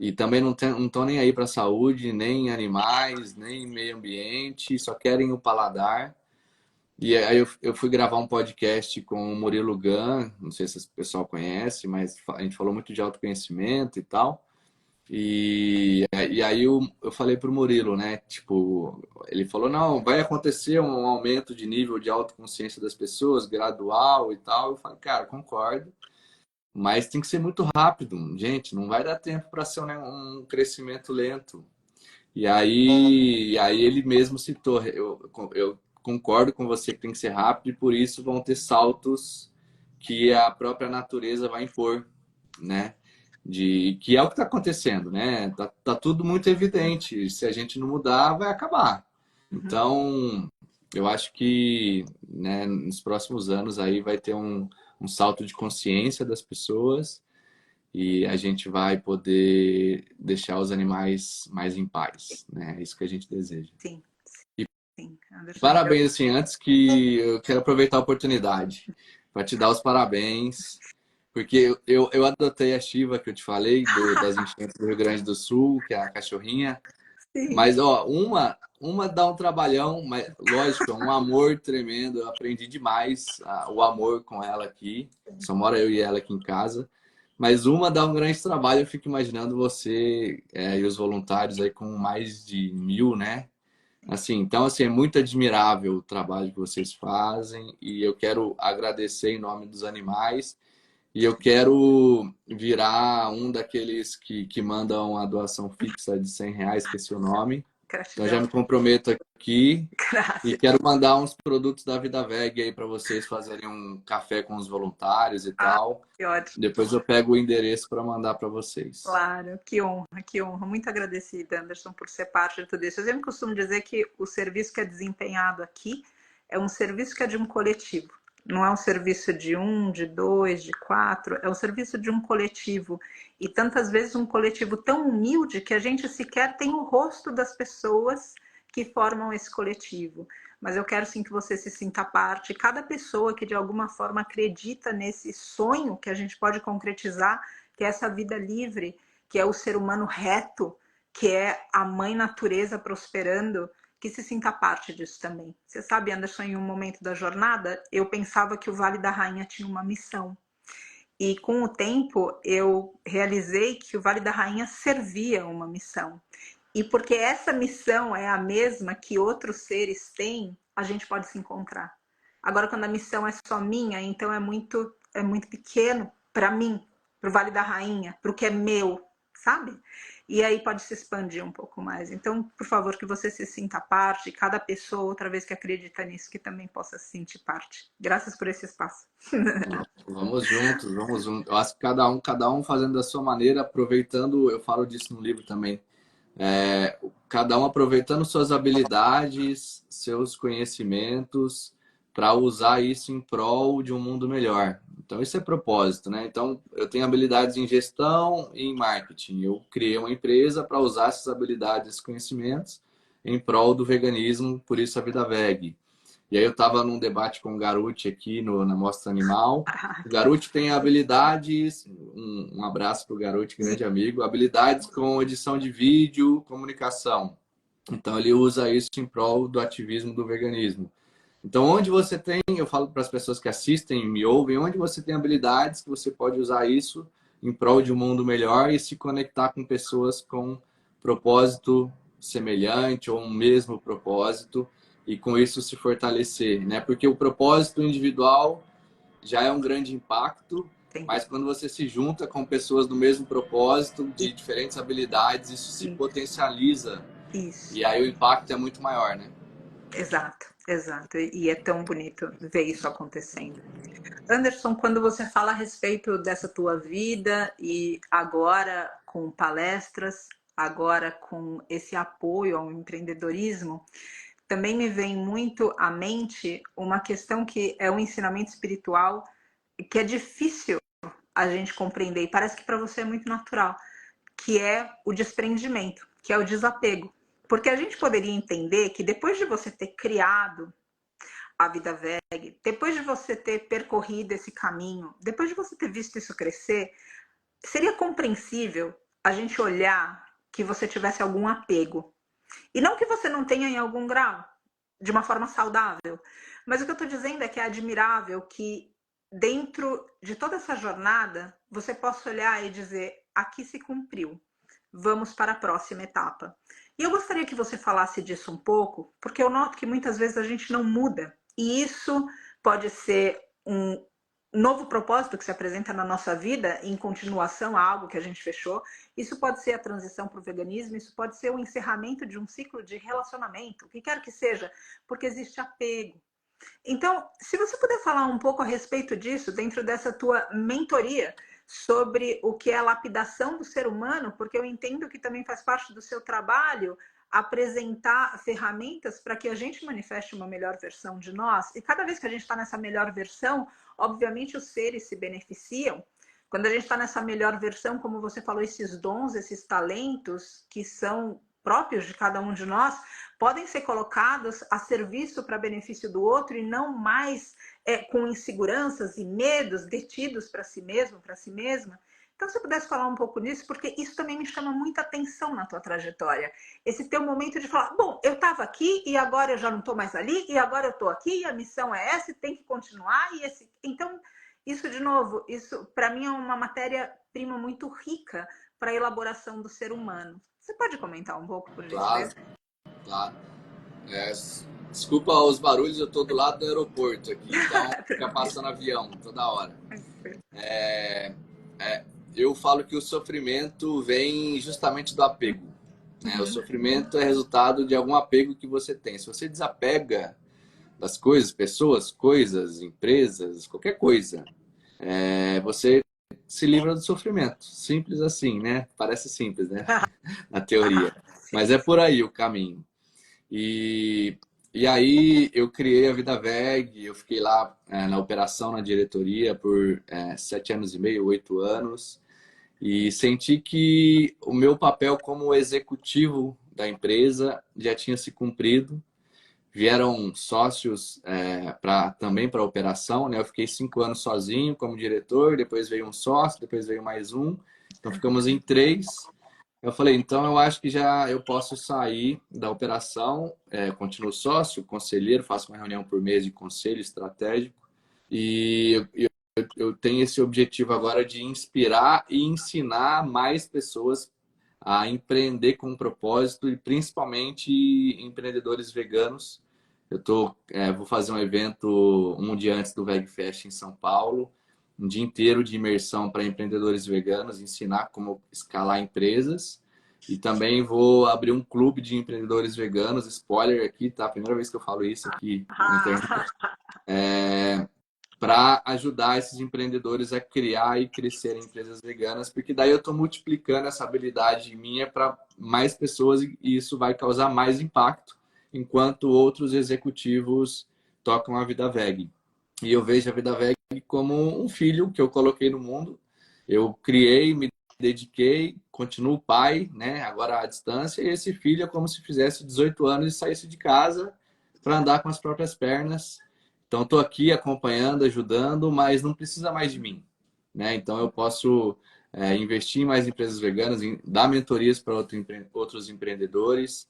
E também não estão nem aí para a saúde, nem animais, nem meio ambiente, só querem o paladar. E aí eu fui gravar um podcast com o Murilo Gun, não sei se o pessoal conhece, mas a gente falou muito de autoconhecimento e tal. E aí eu falei pro Murilo, né? Tipo, ele falou, não, vai acontecer um aumento de nível de autoconsciência das pessoas, gradual e tal. Eu falei, cara, concordo. Mas tem que ser muito rápido, gente. Não vai dar tempo para ser um crescimento lento. E aí ele mesmo citou. Eu concordo com você que tem que ser rápido e por isso vão ter saltos que a própria natureza vai impor, né? Que é o que está acontecendo, né? Tá tudo muito evidente. Se a gente não mudar, vai acabar. Então, eu acho que, né, nos próximos anos aí vai ter um salto de consciência das pessoas e a gente vai poder deixar os animais mais em paz, né? É isso que a gente deseja. Sim. E sim. parabéns, assim, antes que eu quero aproveitar a oportunidade para te dar os parabéns, porque eu adotei a Shiva que eu te falei, das enchentes do Rio Grande do Sul, que é a cachorrinha. Sim. Mas, ó, uma dá um trabalhão, mas lógico, é um amor tremendo. Eu aprendi demais o amor com ela aqui. Só mora eu e ela aqui em casa. Mas uma dá um grande trabalho. Eu fico imaginando você e os voluntários aí com mais de 1000, né? Assim, então, assim, é muito admirável o trabalho que vocês fazem. E eu quero agradecer em nome dos animais. E eu quero virar um daqueles que mandam a doação fixa de R$ 100, esqueci o nome. Gratidão. Então já me comprometo aqui. Graças. E quero mandar uns produtos da Vida Veg aí para vocês fazerem um café com os voluntários e tal. Que ótimo. Depois eu pego o endereço para mandar para vocês. Claro, que honra, que honra. Muito agradecida, Anderson, por ser parte de tudo isso. Eu sempre costumo dizer que o serviço que é desempenhado aqui é um serviço que é de um coletivo. Não é um serviço de um, de dois, de quatro, é um serviço de um coletivo. E tantas vezes um coletivo tão humilde que a gente sequer tem o rosto das pessoas que formam esse coletivo. Mas eu quero sim que você se sinta parte. Cada pessoa que de alguma forma acredita nesse sonho que a gente pode concretizar, que é essa vida livre, que é o ser humano reto, que é a mãe natureza prosperando, que se sinta parte disso também. Você sabe, Anderson, em um momento da jornada, eu pensava que o Vale da Rainha tinha uma missão. E com o tempo, eu realizei que o Vale da Rainha servia uma missão. E porque essa missão é a mesma que outros seres têm, a gente pode se encontrar. Agora, quando a missão é só minha, então é muito pequeno para mim, para o Vale da Rainha, para o que é meu. sabe? E aí pode se expandir um pouco mais. Então, por favor, que você se sinta parte, cada pessoa, outra vez que acredita nisso, que também possa se sentir parte. Graças por esse espaço. Vamos juntos, vamos juntos. Eu acho que cada um fazendo da sua maneira, aproveitando, eu falo disso no livro também. Cada um aproveitando suas habilidades, seus conhecimentos, para usar isso em prol de um mundo melhor. Então, isso é propósito, né? Então, eu tenho habilidades em gestão e em marketing. Eu criei uma empresa para usar essas habilidades, esses conhecimentos em prol do veganismo, por isso a Vida Veg. E aí eu estava num debate com o Garuti aqui na Mostra Animal. O Garuti tem habilidades, um abraço para o Garuti, grande amigo, habilidades com edição de vídeo, comunicação. Então ele usa isso em prol do ativismo do veganismo. Então onde você tem, eu falo para as pessoas que assistem e me ouvem, onde você tem habilidades que você pode usar isso em prol de um mundo melhor e se conectar com pessoas com propósito semelhante ou um mesmo propósito e com isso se fortalecer, né? Porque o propósito individual já é um grande impacto, Entendi. mas quando você se junta com pessoas do mesmo propósito, de diferentes habilidades, isso se potencializa. Isso. E aí o impacto é muito maior, né? Exato, exato. E é tão bonito ver isso acontecendo. Anderson, quando você fala a respeito dessa tua vida e agora com palestras, agora com esse apoio ao empreendedorismo, também me vem muito à mente uma questão que é um ensinamento espiritual que é difícil a gente compreender e parece que para você é muito natural, que é o desprendimento, que é o desapego. Porque a gente poderia entender que depois de você ter criado a Vida Veg, depois de você ter percorrido esse caminho, depois de você ter visto isso crescer, seria compreensível a gente olhar que você tivesse algum apego. E não que você não tenha em algum grau, de uma forma saudável. Mas o que eu estou dizendo é que é admirável que dentro de toda essa jornada você possa olhar e dizer: aqui se cumpriu, vamos para a próxima etapa. E eu gostaria que você falasse disso um pouco, porque eu noto que muitas vezes a gente não muda. E isso pode ser um novo propósito que se apresenta na nossa vida em continuação a algo que a gente fechou. Isso pode ser a transição para o veganismo, isso pode ser o encerramento de um ciclo de relacionamento, o que quer que seja, porque existe apego. Então, se você puder falar um pouco a respeito disso, dentro dessa tua mentoria, sobre o que é a lapidação do ser humano, porque eu entendo que também faz parte do seu trabalho apresentar ferramentas para que a gente manifeste uma melhor versão de nós. E cada vez que a gente está nessa melhor versão, obviamente os seres se beneficiam. Quando a gente está nessa melhor versão, como você falou, esses dons, esses talentos que são próprios de cada um de nós, podem ser colocados a serviço para benefício do outro e não mais com inseguranças e medos detidos para si mesmo, para si mesma. Então, se você pudesse falar um pouco disso, porque isso também me chama muita atenção na tua trajetória. Esse teu momento de falar, bom, eu estava aqui e agora eu já não estou mais ali, e agora eu estou aqui e a missão é essa e tem que continuar. Então, isso, de novo, isso para mim é uma matéria-prima muito rica para a elaboração do ser humano. Você pode comentar um pouco, por Claro, gentileza? claro. É, desculpa os barulhos, eu estou do lado do aeroporto aqui, então fica passando avião toda hora. Eu falo que o sofrimento vem justamente do apego. Né? O sofrimento é resultado de algum apego que você tem. Se você desapega das coisas, pessoas, coisas, empresas, qualquer coisa, você se livra do sofrimento. Simples assim, né? Parece simples, né? Na teoria. Mas é por aí o caminho. E, e aí eu criei a Vida Veg, eu fiquei lá na operação, na diretoria por 7 anos e meio, 8 anos. E senti que o meu papel como executivo da empresa já tinha se cumprido. Vieram sócios também para a operação, né? Eu fiquei 5 anos sozinho como diretor, depois veio um sócio, depois veio mais um. Então ficamos em três. Eu falei, então eu acho que já eu posso sair da operação, continuo sócio, conselheiro, faço uma reunião por mês de conselho estratégico. E eu tenho esse objetivo agora de inspirar e ensinar mais pessoas a empreender com propósito e principalmente empreendedores veganos. Vou fazer um evento um dia antes do VegFest em São Paulo um dia inteiro de imersão para empreendedores veganos, ensinar como escalar empresas. E também vou abrir um clube de empreendedores veganos, spoiler aqui, tá? Primeira vez que eu falo isso aqui na internet. Para ajudar esses empreendedores a criar e crescer empresas veganas, porque daí eu estou multiplicando essa habilidade minha para mais pessoas e isso vai causar mais impacto, enquanto outros executivos tocam a vida veg. E eu vejo a vida veg como um filho que eu coloquei no mundo. Eu criei, me dediquei, continuo pai, né? Agora à distância, e esse filho é como se fizesse 18 anos e saísse de casa para andar com as próprias pernas. Então, estou aqui acompanhando, ajudando, mas não precisa mais de mim, né? Então, eu posso investir em mais empresas veganas, dar mentorias para outros empreendedores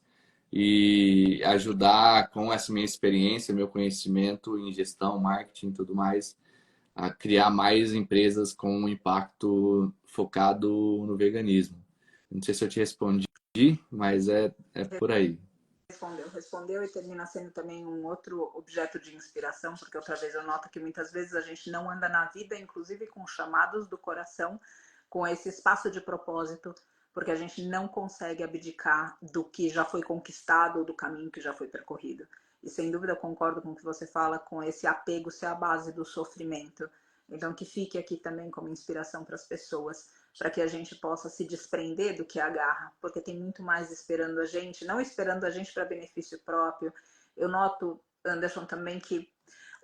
e ajudar com essa minha experiência, meu conhecimento em gestão, marketing e tudo mais, a criar mais empresas com um impacto focado no veganismo. Não sei se eu te respondi, mas é por aí. Respondeu e termina sendo também um outro objeto de inspiração, porque outra vez eu noto que muitas vezes a gente não anda na vida, inclusive com chamados do coração, com esse espaço de propósito, porque a gente não consegue abdicar do que já foi conquistado ou do caminho que já foi percorrido. E sem dúvida eu concordo com o que você fala, com esse apego ser a base do sofrimento. Então que fique aqui também como inspiração para as pessoas, para que a gente possa se desprender do que agarra, porque tem muito mais esperando a gente, não esperando a gente para benefício próprio. Eu noto, Anderson, também que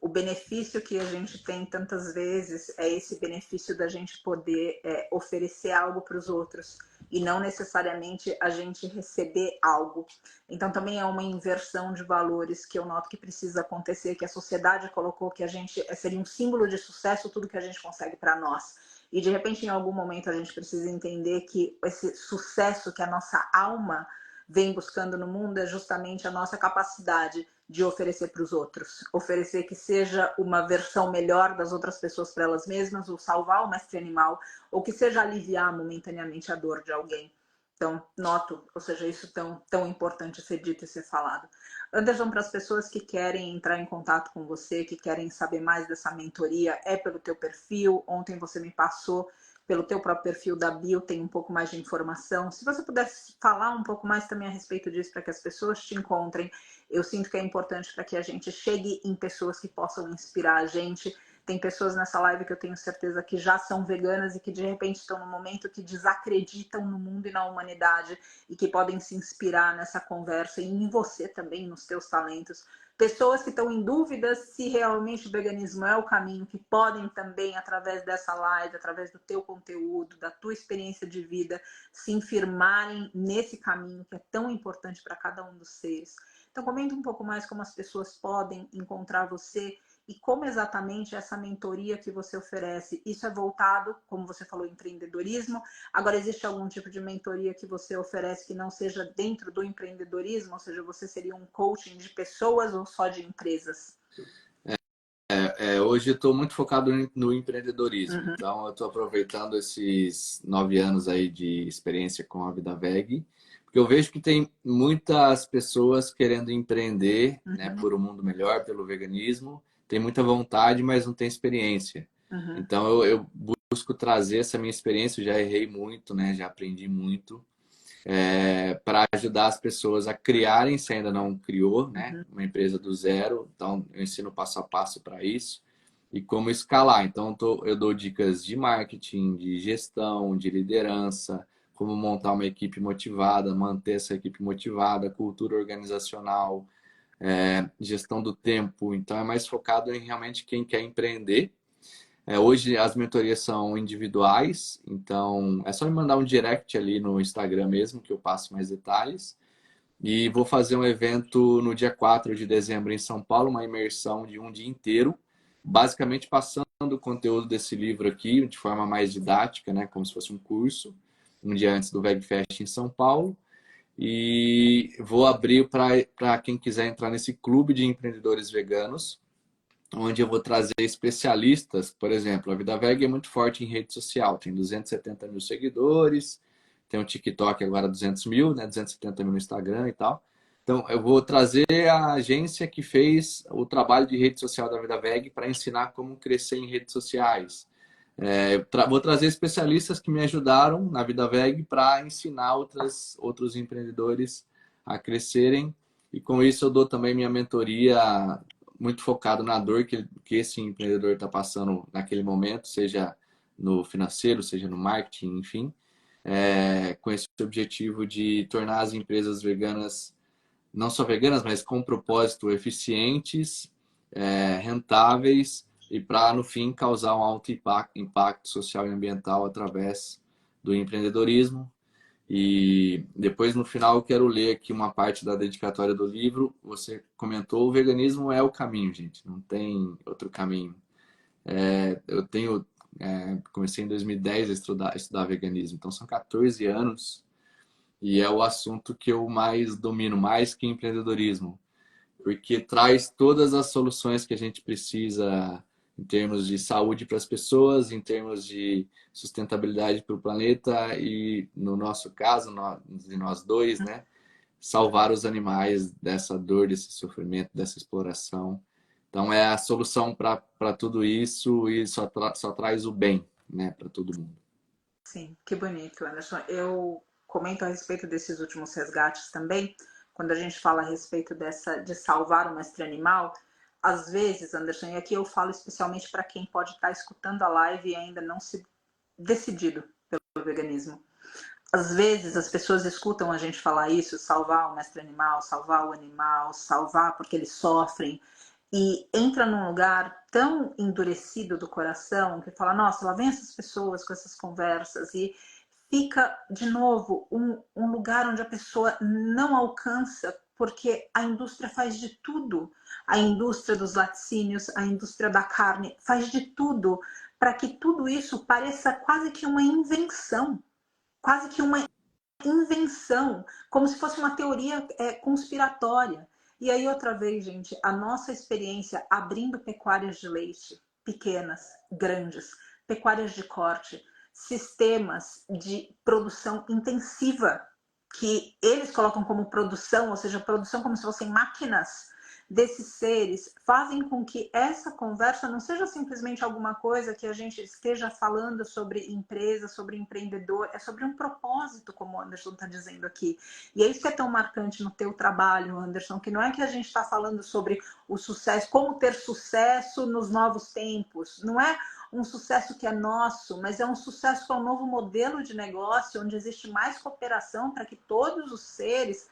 o benefício que a gente tem tantas vezes é esse benefício da gente poder oferecer algo para os outros e não necessariamente a gente receber algo. Então também é uma inversão de valores que eu noto que precisa acontecer, que a sociedade colocou que a gente seria um símbolo de sucesso tudo que a gente consegue para nós. E de repente em algum momento a gente precisa entender que esse sucesso que a nossa alma vem buscando no mundo é justamente a nossa capacidade de oferecer para os outros. Oferecer que seja uma versão melhor das outras pessoas para elas mesmas, ou salvar o mestre animal, ou que seja aliviar momentaneamente a dor de alguém. Então, noto, ou seja, isso tão importante ser dito e ser falado. Anderson, para as pessoas que querem entrar em contato com você, que querem saber mais dessa mentoria, é pelo teu perfil? Ontem você me passou pelo teu próprio perfil da Bio, tem um pouco mais de informação. Se você pudesse falar um pouco mais também a respeito disso, para que as pessoas te encontrem, eu sinto que é importante para que a gente chegue em pessoas que possam inspirar a gente. Tem pessoas nessa live que eu tenho certeza que já são veganas e que de repente estão no momento que desacreditam no mundo e na humanidade e que podem se inspirar nessa conversa e em você também, nos teus talentos. Pessoas que estão em dúvida se realmente o veganismo é o caminho, que podem também, através dessa live, através do teu conteúdo, da tua experiência de vida, se firmarem nesse caminho que é tão importante para cada um dos seres. Então, comenta um pouco mais como as pessoas podem encontrar você e como exatamente essa mentoria que você oferece. Isso é voltado, como você falou, empreendedorismo. Agora, existe algum tipo de mentoria que você oferece que não seja dentro do empreendedorismo? Ou seja, você seria um coaching de pessoas ou só de empresas? Hoje eu estou muito focado no empreendedorismo. Uhum. Então, eu estou aproveitando esses 9 anos aí de experiência com a Vida Veg, porque eu vejo que tem muitas pessoas querendo empreender, né, por um mundo melhor, pelo veganismo. Tem muita vontade, mas não tem experiência. Uhum. Então, eu busco trazer essa minha experiência. Eu já errei muito, né, já aprendi muito. Para ajudar as pessoas a criarem, se ainda não criou, né, uma empresa do zero. Então, eu ensino passo a passo para isso e como escalar. Então, eu dou dicas de marketing, de gestão, de liderança, como montar uma equipe motivada, manter essa equipe motivada, cultura organizacional, gestão do tempo. Então, é mais focado em realmente quem quer empreender. Hoje as mentorias são individuais, então é só me mandar um direct ali no Instagram mesmo, que eu passo mais detalhes. E vou fazer um evento no dia 4 de dezembro em São Paulo, uma imersão de um dia inteiro, basicamente passando o conteúdo desse livro aqui de forma mais didática, né, como se fosse um curso, um dia antes do VegFest em São Paulo. E vou abrir para quem quiser entrar nesse clube de empreendedores veganos, onde eu vou trazer especialistas. Por exemplo, a Vida Veg é muito forte em rede social, tem 270 mil seguidores, tem um TikTok agora 200 mil, né? 270 mil no Instagram e tal. Então, eu vou trazer a agência que fez o trabalho de rede social da Vida Veg para ensinar como crescer em redes sociais. Vou trazer especialistas que me ajudaram na vida VEG para ensinar outros empreendedores a crescerem. E com isso eu dou também minha mentoria muito focado na dor que esse empreendedor está passando naquele momento, seja no financeiro, seja no marketing, enfim. Com esse objetivo de tornar as empresas veganas, não só veganas, mas com propósito, eficientes, rentáveis e para, no fim, causar um alto impacto social e ambiental através do empreendedorismo. E depois, no final, eu quero ler aqui uma parte da dedicatória do livro. Você comentou, o veganismo é o caminho, gente. Não tem outro caminho. Comecei em 2010 a estudar veganismo. Então, são 14 anos e é o assunto que eu mais domino, mais que empreendedorismo. Porque traz todas as soluções que a gente precisa em termos de saúde para as pessoas, em termos de sustentabilidade para o planeta e, no nosso caso, de nós dois, né, salvar os animais dessa dor, desse sofrimento, dessa exploração. Então, é a solução para tudo isso e só traz o bem, né, para todo mundo. Sim, que bonito, Anderson. Eu comento a respeito desses últimos resgates também, quando a gente fala a respeito de salvar o mestre animal, às vezes, Anderson, e aqui eu falo especialmente para quem pode estar escutando a live e ainda não se decidido pelo veganismo. Às vezes as pessoas escutam a gente falar isso, salvar o mestre animal, salvar porque eles sofrem, e entra num lugar tão endurecido do coração que fala, nossa, lá vem essas pessoas com essas conversas, e fica de novo um lugar onde a pessoa não alcança, porque a indústria faz de tudo, a indústria dos laticínios, a indústria da carne faz de tudo para que tudo isso pareça quase que uma invenção, como se fosse uma teoria conspiratória. E aí, outra vez, gente, a nossa experiência abrindo pecuárias de leite, pequenas, grandes, pecuárias de corte, sistemas de produção intensiva, que eles colocam como produção, ou seja, produção como se fossem máquinas desses seres, fazem com que essa conversa não seja simplesmente alguma coisa que a gente esteja falando sobre empresa, sobre empreendedor, é sobre um propósito, como o Anderson está dizendo aqui. E é isso que é tão marcante no teu trabalho, Anderson, que não é que a gente está falando sobre o sucesso, como ter sucesso nos novos tempos, não é um sucesso que é nosso, mas é um sucesso que é um novo modelo de negócio, onde existe mais cooperação para que todos os seres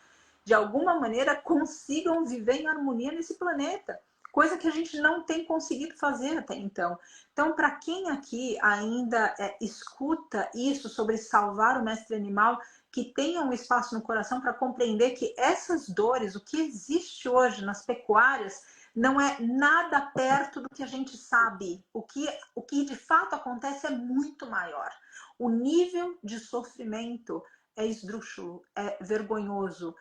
de alguma maneira consigam viver em harmonia nesse planeta, coisa que a gente não tem conseguido fazer até então. Então, para quem aqui ainda escuta isso sobre salvar o mestre animal, que tenha um espaço no coração para compreender que essas dores, o que existe hoje nas pecuárias, não é nada perto do que a gente sabe. O que de fato acontece é muito maior. O nível de sofrimento é esdrúxulo, é vergonhoso,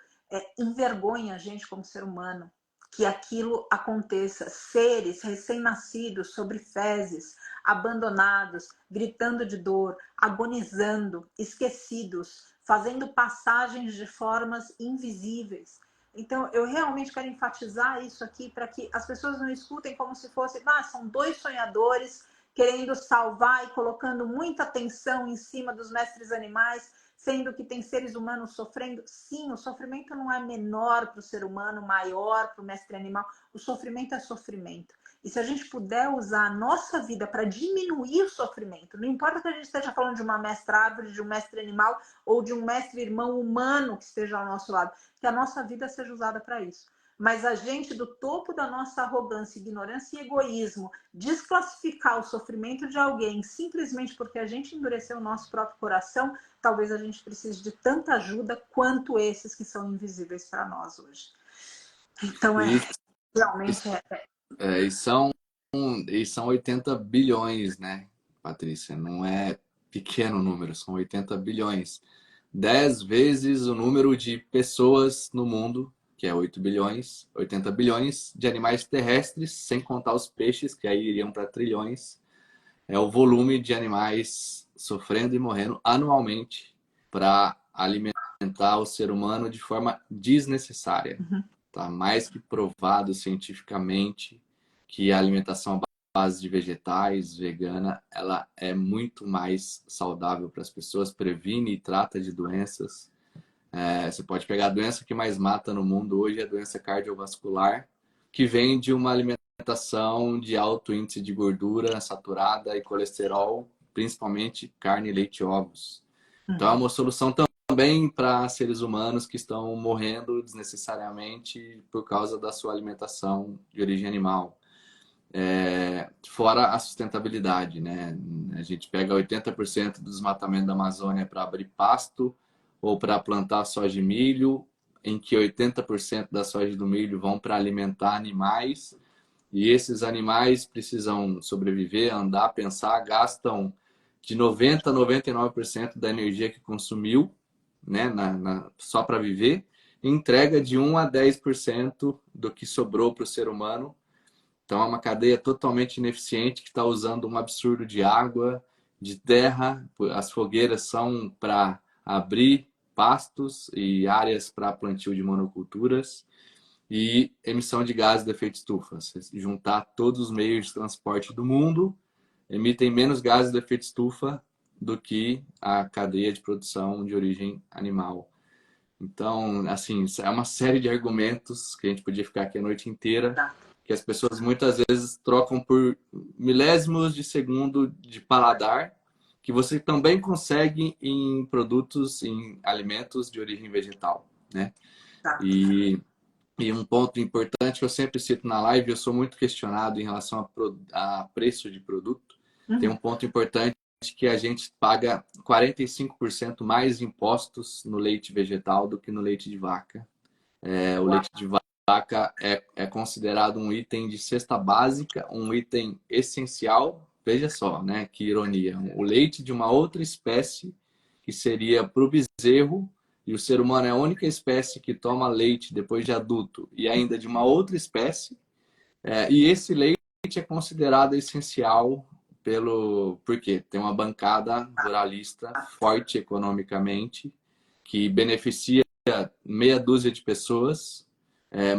envergonha a gente como ser humano que aquilo aconteça. Seres recém-nascidos sobre fezes, abandonados, gritando de dor, agonizando, esquecidos, fazendo passagens de formas invisíveis. Então, eu realmente quero enfatizar isso aqui para que as pessoas não escutem como se fosse, são dois sonhadores querendo salvar e colocando muita atenção em cima dos mestres animais, sendo que tem seres humanos sofrendo. Sim, o sofrimento não é menor para o ser humano, maior para o mestre animal. O sofrimento é sofrimento. E se a gente puder usar a nossa vida para diminuir o sofrimento, não importa que a gente esteja falando de uma mestra árvore, de um mestre animal ou de um mestre irmão humano que esteja ao nosso lado, que a nossa vida seja usada para isso. Mas a gente, do topo da nossa arrogância, ignorância e egoísmo, desclassificar o sofrimento de alguém simplesmente porque a gente endureceu o nosso próprio coração, talvez a gente precise de tanta ajuda quanto esses que são invisíveis para nós hoje. Então, realmente E são 80 bilhões, né, Patrícia? Não é pequeno número, são 80 bilhões. 10 vezes o número de pessoas no mundo, que é 8 bilhões, 80 bilhões de animais terrestres, sem contar os peixes, que aí iriam para trilhões. É o volume de animais sofrendo e morrendo anualmente para alimentar o ser humano de forma desnecessária. Tá mais que provado cientificamente que a alimentação base de vegetais, vegana, ela é muito mais saudável para as pessoas, previne e trata de doenças. Você pode pegar a doença que mais mata no mundo hoje, é a doença cardiovascular, que vem de uma alimentação de alto índice de gordura saturada e colesterol, principalmente carne, leite e ovos. Então é Uhum. uma solução também para seres humanos que estão morrendo desnecessariamente por causa da sua alimentação de origem animal. Fora a sustentabilidade, né? A gente pega 80% do desmatamento da Amazônia para abrir pasto ou para plantar soja e milho, em que 80% da soja e do milho vão para alimentar animais, e esses animais precisam sobreviver, andar, pensar, gastam de 90% a 99% da energia que consumiu, né, só para viver, e entrega de 1 a 10% do que sobrou para o ser humano. Então é uma cadeia totalmente ineficiente que está usando um absurdo de água, de terra. As fogueiras são para abrir pastos e áreas para plantio de monoculturas e emissão de gases de efeito estufa. Se juntar todos os meios de transporte do mundo, emitem menos gases de efeito estufa do que a cadeia de produção de origem animal. Então, assim, é uma série de argumentos que a gente podia ficar aqui a noite inteira, Tá. que as pessoas muitas vezes trocam por milésimos de segundo de paladar, que você também consegue em produtos, em alimentos de origem vegetal, né? Tá. E um ponto importante que eu sempre cito na live, eu sou muito questionado em relação a preço de produto. Tem um Uhum. ponto importante que a gente paga 45% mais impostos no leite vegetal do que no leite de vaca. O Uau. leite de vaca é considerado um item de cesta básica, um item essencial. Veja só, né? Que ironia. O leite de uma outra espécie, que seria para o bezerro, e o ser humano é a única espécie que toma leite depois de adulto, e ainda de uma outra espécie. E esse leite é considerado essencial porque tem uma bancada ruralista forte economicamente, que beneficia meia dúzia de pessoas,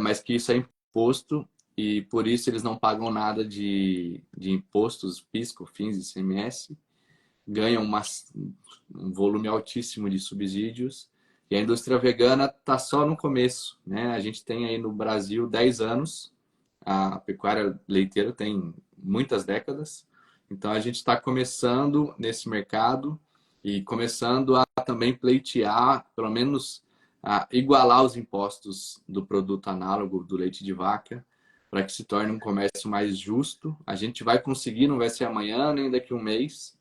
mas que isso é imposto e por isso eles não pagam nada de impostos, PIS, COFINS, ICMS, ganham um volume altíssimo de subsídios e a indústria vegana está só no começo, né? A gente tem aí no Brasil 10 anos, a pecuária leiteira tem muitas décadas, então a gente está começando nesse mercado e começando a também pleitear, pelo menos a igualar os impostos do produto análogo do leite de vaca, para que se torne um comércio mais justo. A gente vai conseguir, não vai ser amanhã nem daqui a um mês,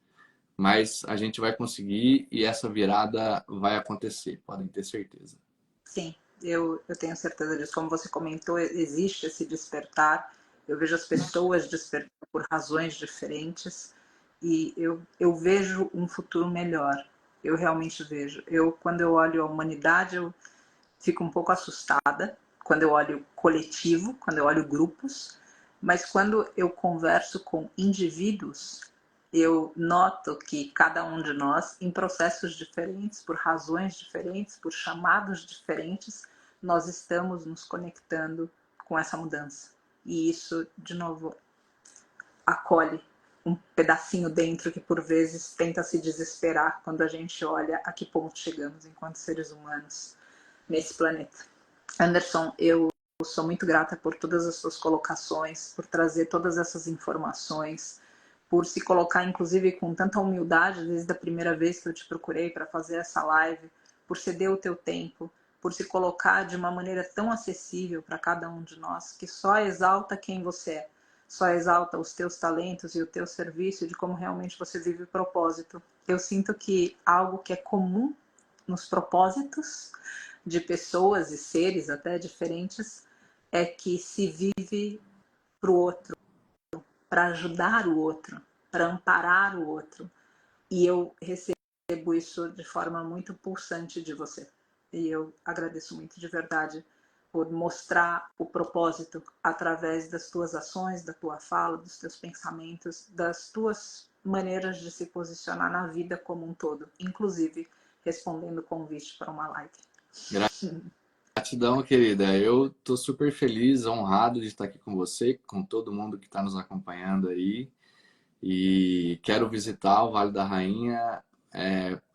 mas a gente vai conseguir e essa virada vai acontecer, podem ter certeza. Sim, eu tenho certeza disso. Como você comentou, existe esse despertar. Eu vejo as pessoas despertando por razões diferentes e eu vejo um futuro melhor. Eu realmente vejo. Quando eu olho a humanidade, eu fico um pouco assustada. Quando eu olho coletivo, quando eu olho grupos, mas quando eu converso com indivíduos, eu noto que cada um de nós, em processos diferentes, por razões diferentes, por chamados diferentes, nós estamos nos conectando com essa mudança. E isso, de novo, acolhe um pedacinho dentro que por vezes tenta se desesperar quando a gente olha a que ponto chegamos enquanto seres humanos nesse planeta. Anderson, eu sou muito grata por todas as suas colocações, por trazer todas essas informações, por se colocar, inclusive, com tanta humildade desde a primeira vez que eu te procurei para fazer essa live, por ceder o teu tempo, por se colocar de uma maneira tão acessível para cada um de nós, que só exalta quem você é, só exalta os teus talentos e o teu serviço, de como realmente você vive o propósito. Eu sinto que algo que é comum nos propósitos de pessoas e seres até diferentes é que se vive para o outro, para ajudar o outro, para amparar o outro. E eu recebo isso de forma muito pulsante de você. E eu agradeço muito de verdade por mostrar o propósito através das tuas ações, da tua fala, dos teus pensamentos, das tuas maneiras de se posicionar na vida como um todo, inclusive respondendo o convite para uma live. Gratidão, querida. Eu tô super feliz, honrado de estar aqui com você, com todo mundo que está nos acompanhando aí. E quero visitar o Vale da Rainha.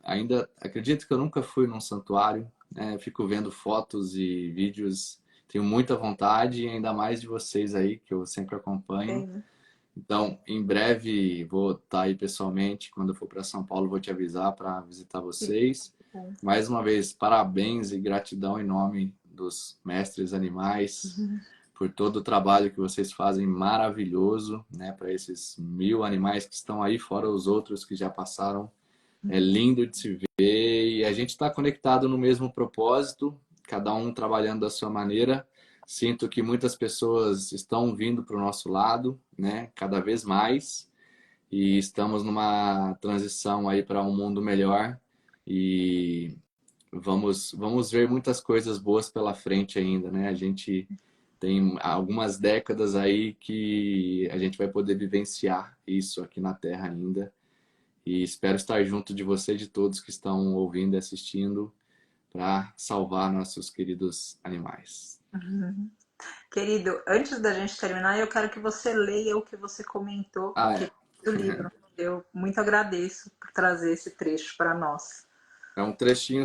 Ainda acredito que eu nunca fui num santuário, né? Fico vendo fotos e vídeos. Tenho muita vontade, e ainda mais de vocês aí, que eu sempre acompanho. Sim. Então, em breve vou estar aí pessoalmente. Quando eu for para São Paulo, vou te avisar para visitar vocês. Mais uma vez, parabéns e gratidão em nome dos mestres animais por todo o trabalho que vocês fazem maravilhoso, né, para esses 1000 animais que estão aí, fora os outros que já passaram. É lindo de se ver e a gente está conectado no mesmo propósito, cada um trabalhando da sua maneira. Sinto que muitas pessoas estão vindo para o nosso lado, né, cada vez mais, e estamos numa transição aí para um mundo melhor e vamos ver muitas coisas boas pela frente ainda, né? A gente tem algumas décadas aí que a gente vai poder vivenciar isso aqui na Terra ainda. E espero estar junto de você e de todos que estão ouvindo e assistindo para salvar nossos queridos animais. Uhum. Querido, antes da gente terminar, eu quero que você leia o que você comentou Ah, aqui é. do livro. Eu muito agradeço por trazer esse trecho para nós. É um trechinho,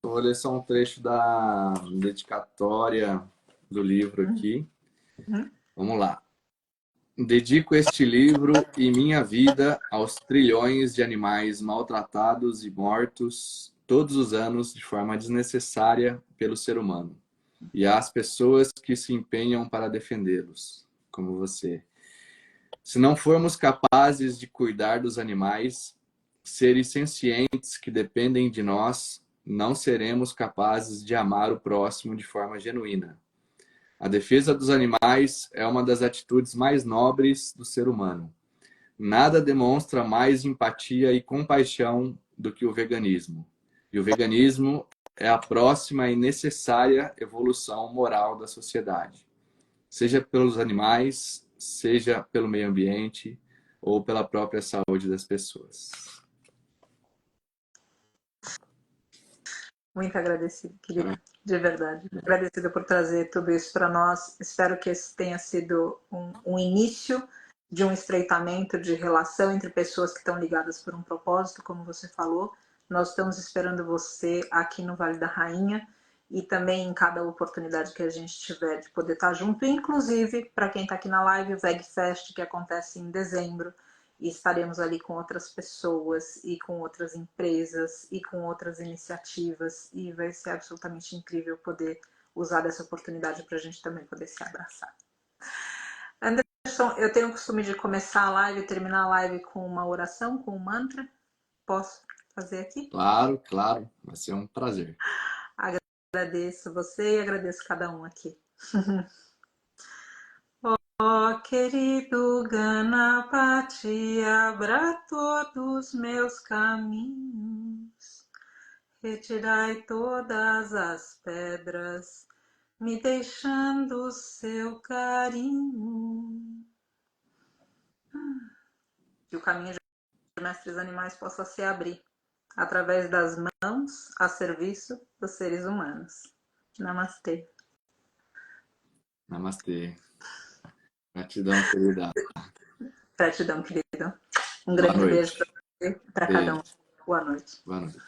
vou ler só um trecho da dedicatória do livro aqui. Uhum. Vamos lá. Dedico este livro e minha vida aos trilhões de animais maltratados e mortos todos os anos de forma desnecessária pelo ser humano, e às pessoas que se empenham para defendê-los, como você. Se não formos capazes de cuidar dos animais, seres sencientes que dependem de nós, não seremos capazes de amar o próximo de forma genuína. A defesa dos animais é uma das atitudes mais nobres do ser humano. Nada demonstra mais empatia e compaixão do que o veganismo. E o veganismo é a próxima e necessária evolução moral da sociedade. Seja pelos animais, seja pelo meio ambiente ou pela própria saúde das pessoas. Muito agradecido, querido, de verdade. Agradecida por trazer tudo isso para nós. Espero que esse tenha sido um início de um estreitamento de relação entre pessoas que estão ligadas por um propósito, como você falou. Nós estamos esperando você aqui no Vale da Rainha e também em cada oportunidade que a gente tiver de poder estar junto, inclusive para quem está aqui na live, o VegFest, que acontece em dezembro. E estaremos ali com outras pessoas e com outras empresas e com outras iniciativas e vai ser absolutamente incrível poder usar dessa oportunidade para a gente também poder se abraçar. Anderson, eu tenho o costume de começar a live e terminar a live com uma oração, com um mantra. Posso fazer aqui? Claro, claro. Vai ser um prazer. Agradeço você e agradeço cada um aqui. Ó querido Ganapati, abra todos meus caminhos, retirai todas as pedras, me deixando seu carinho. Que o caminho de mestres animais possa se abrir através das mãos a serviço dos seres humanos. Namastê. Namastê. Gratidão, querida. Gratidão, querido. Um Boa grande beijo para noite. você e para cada um. Beijo. Boa noite. Boa noite.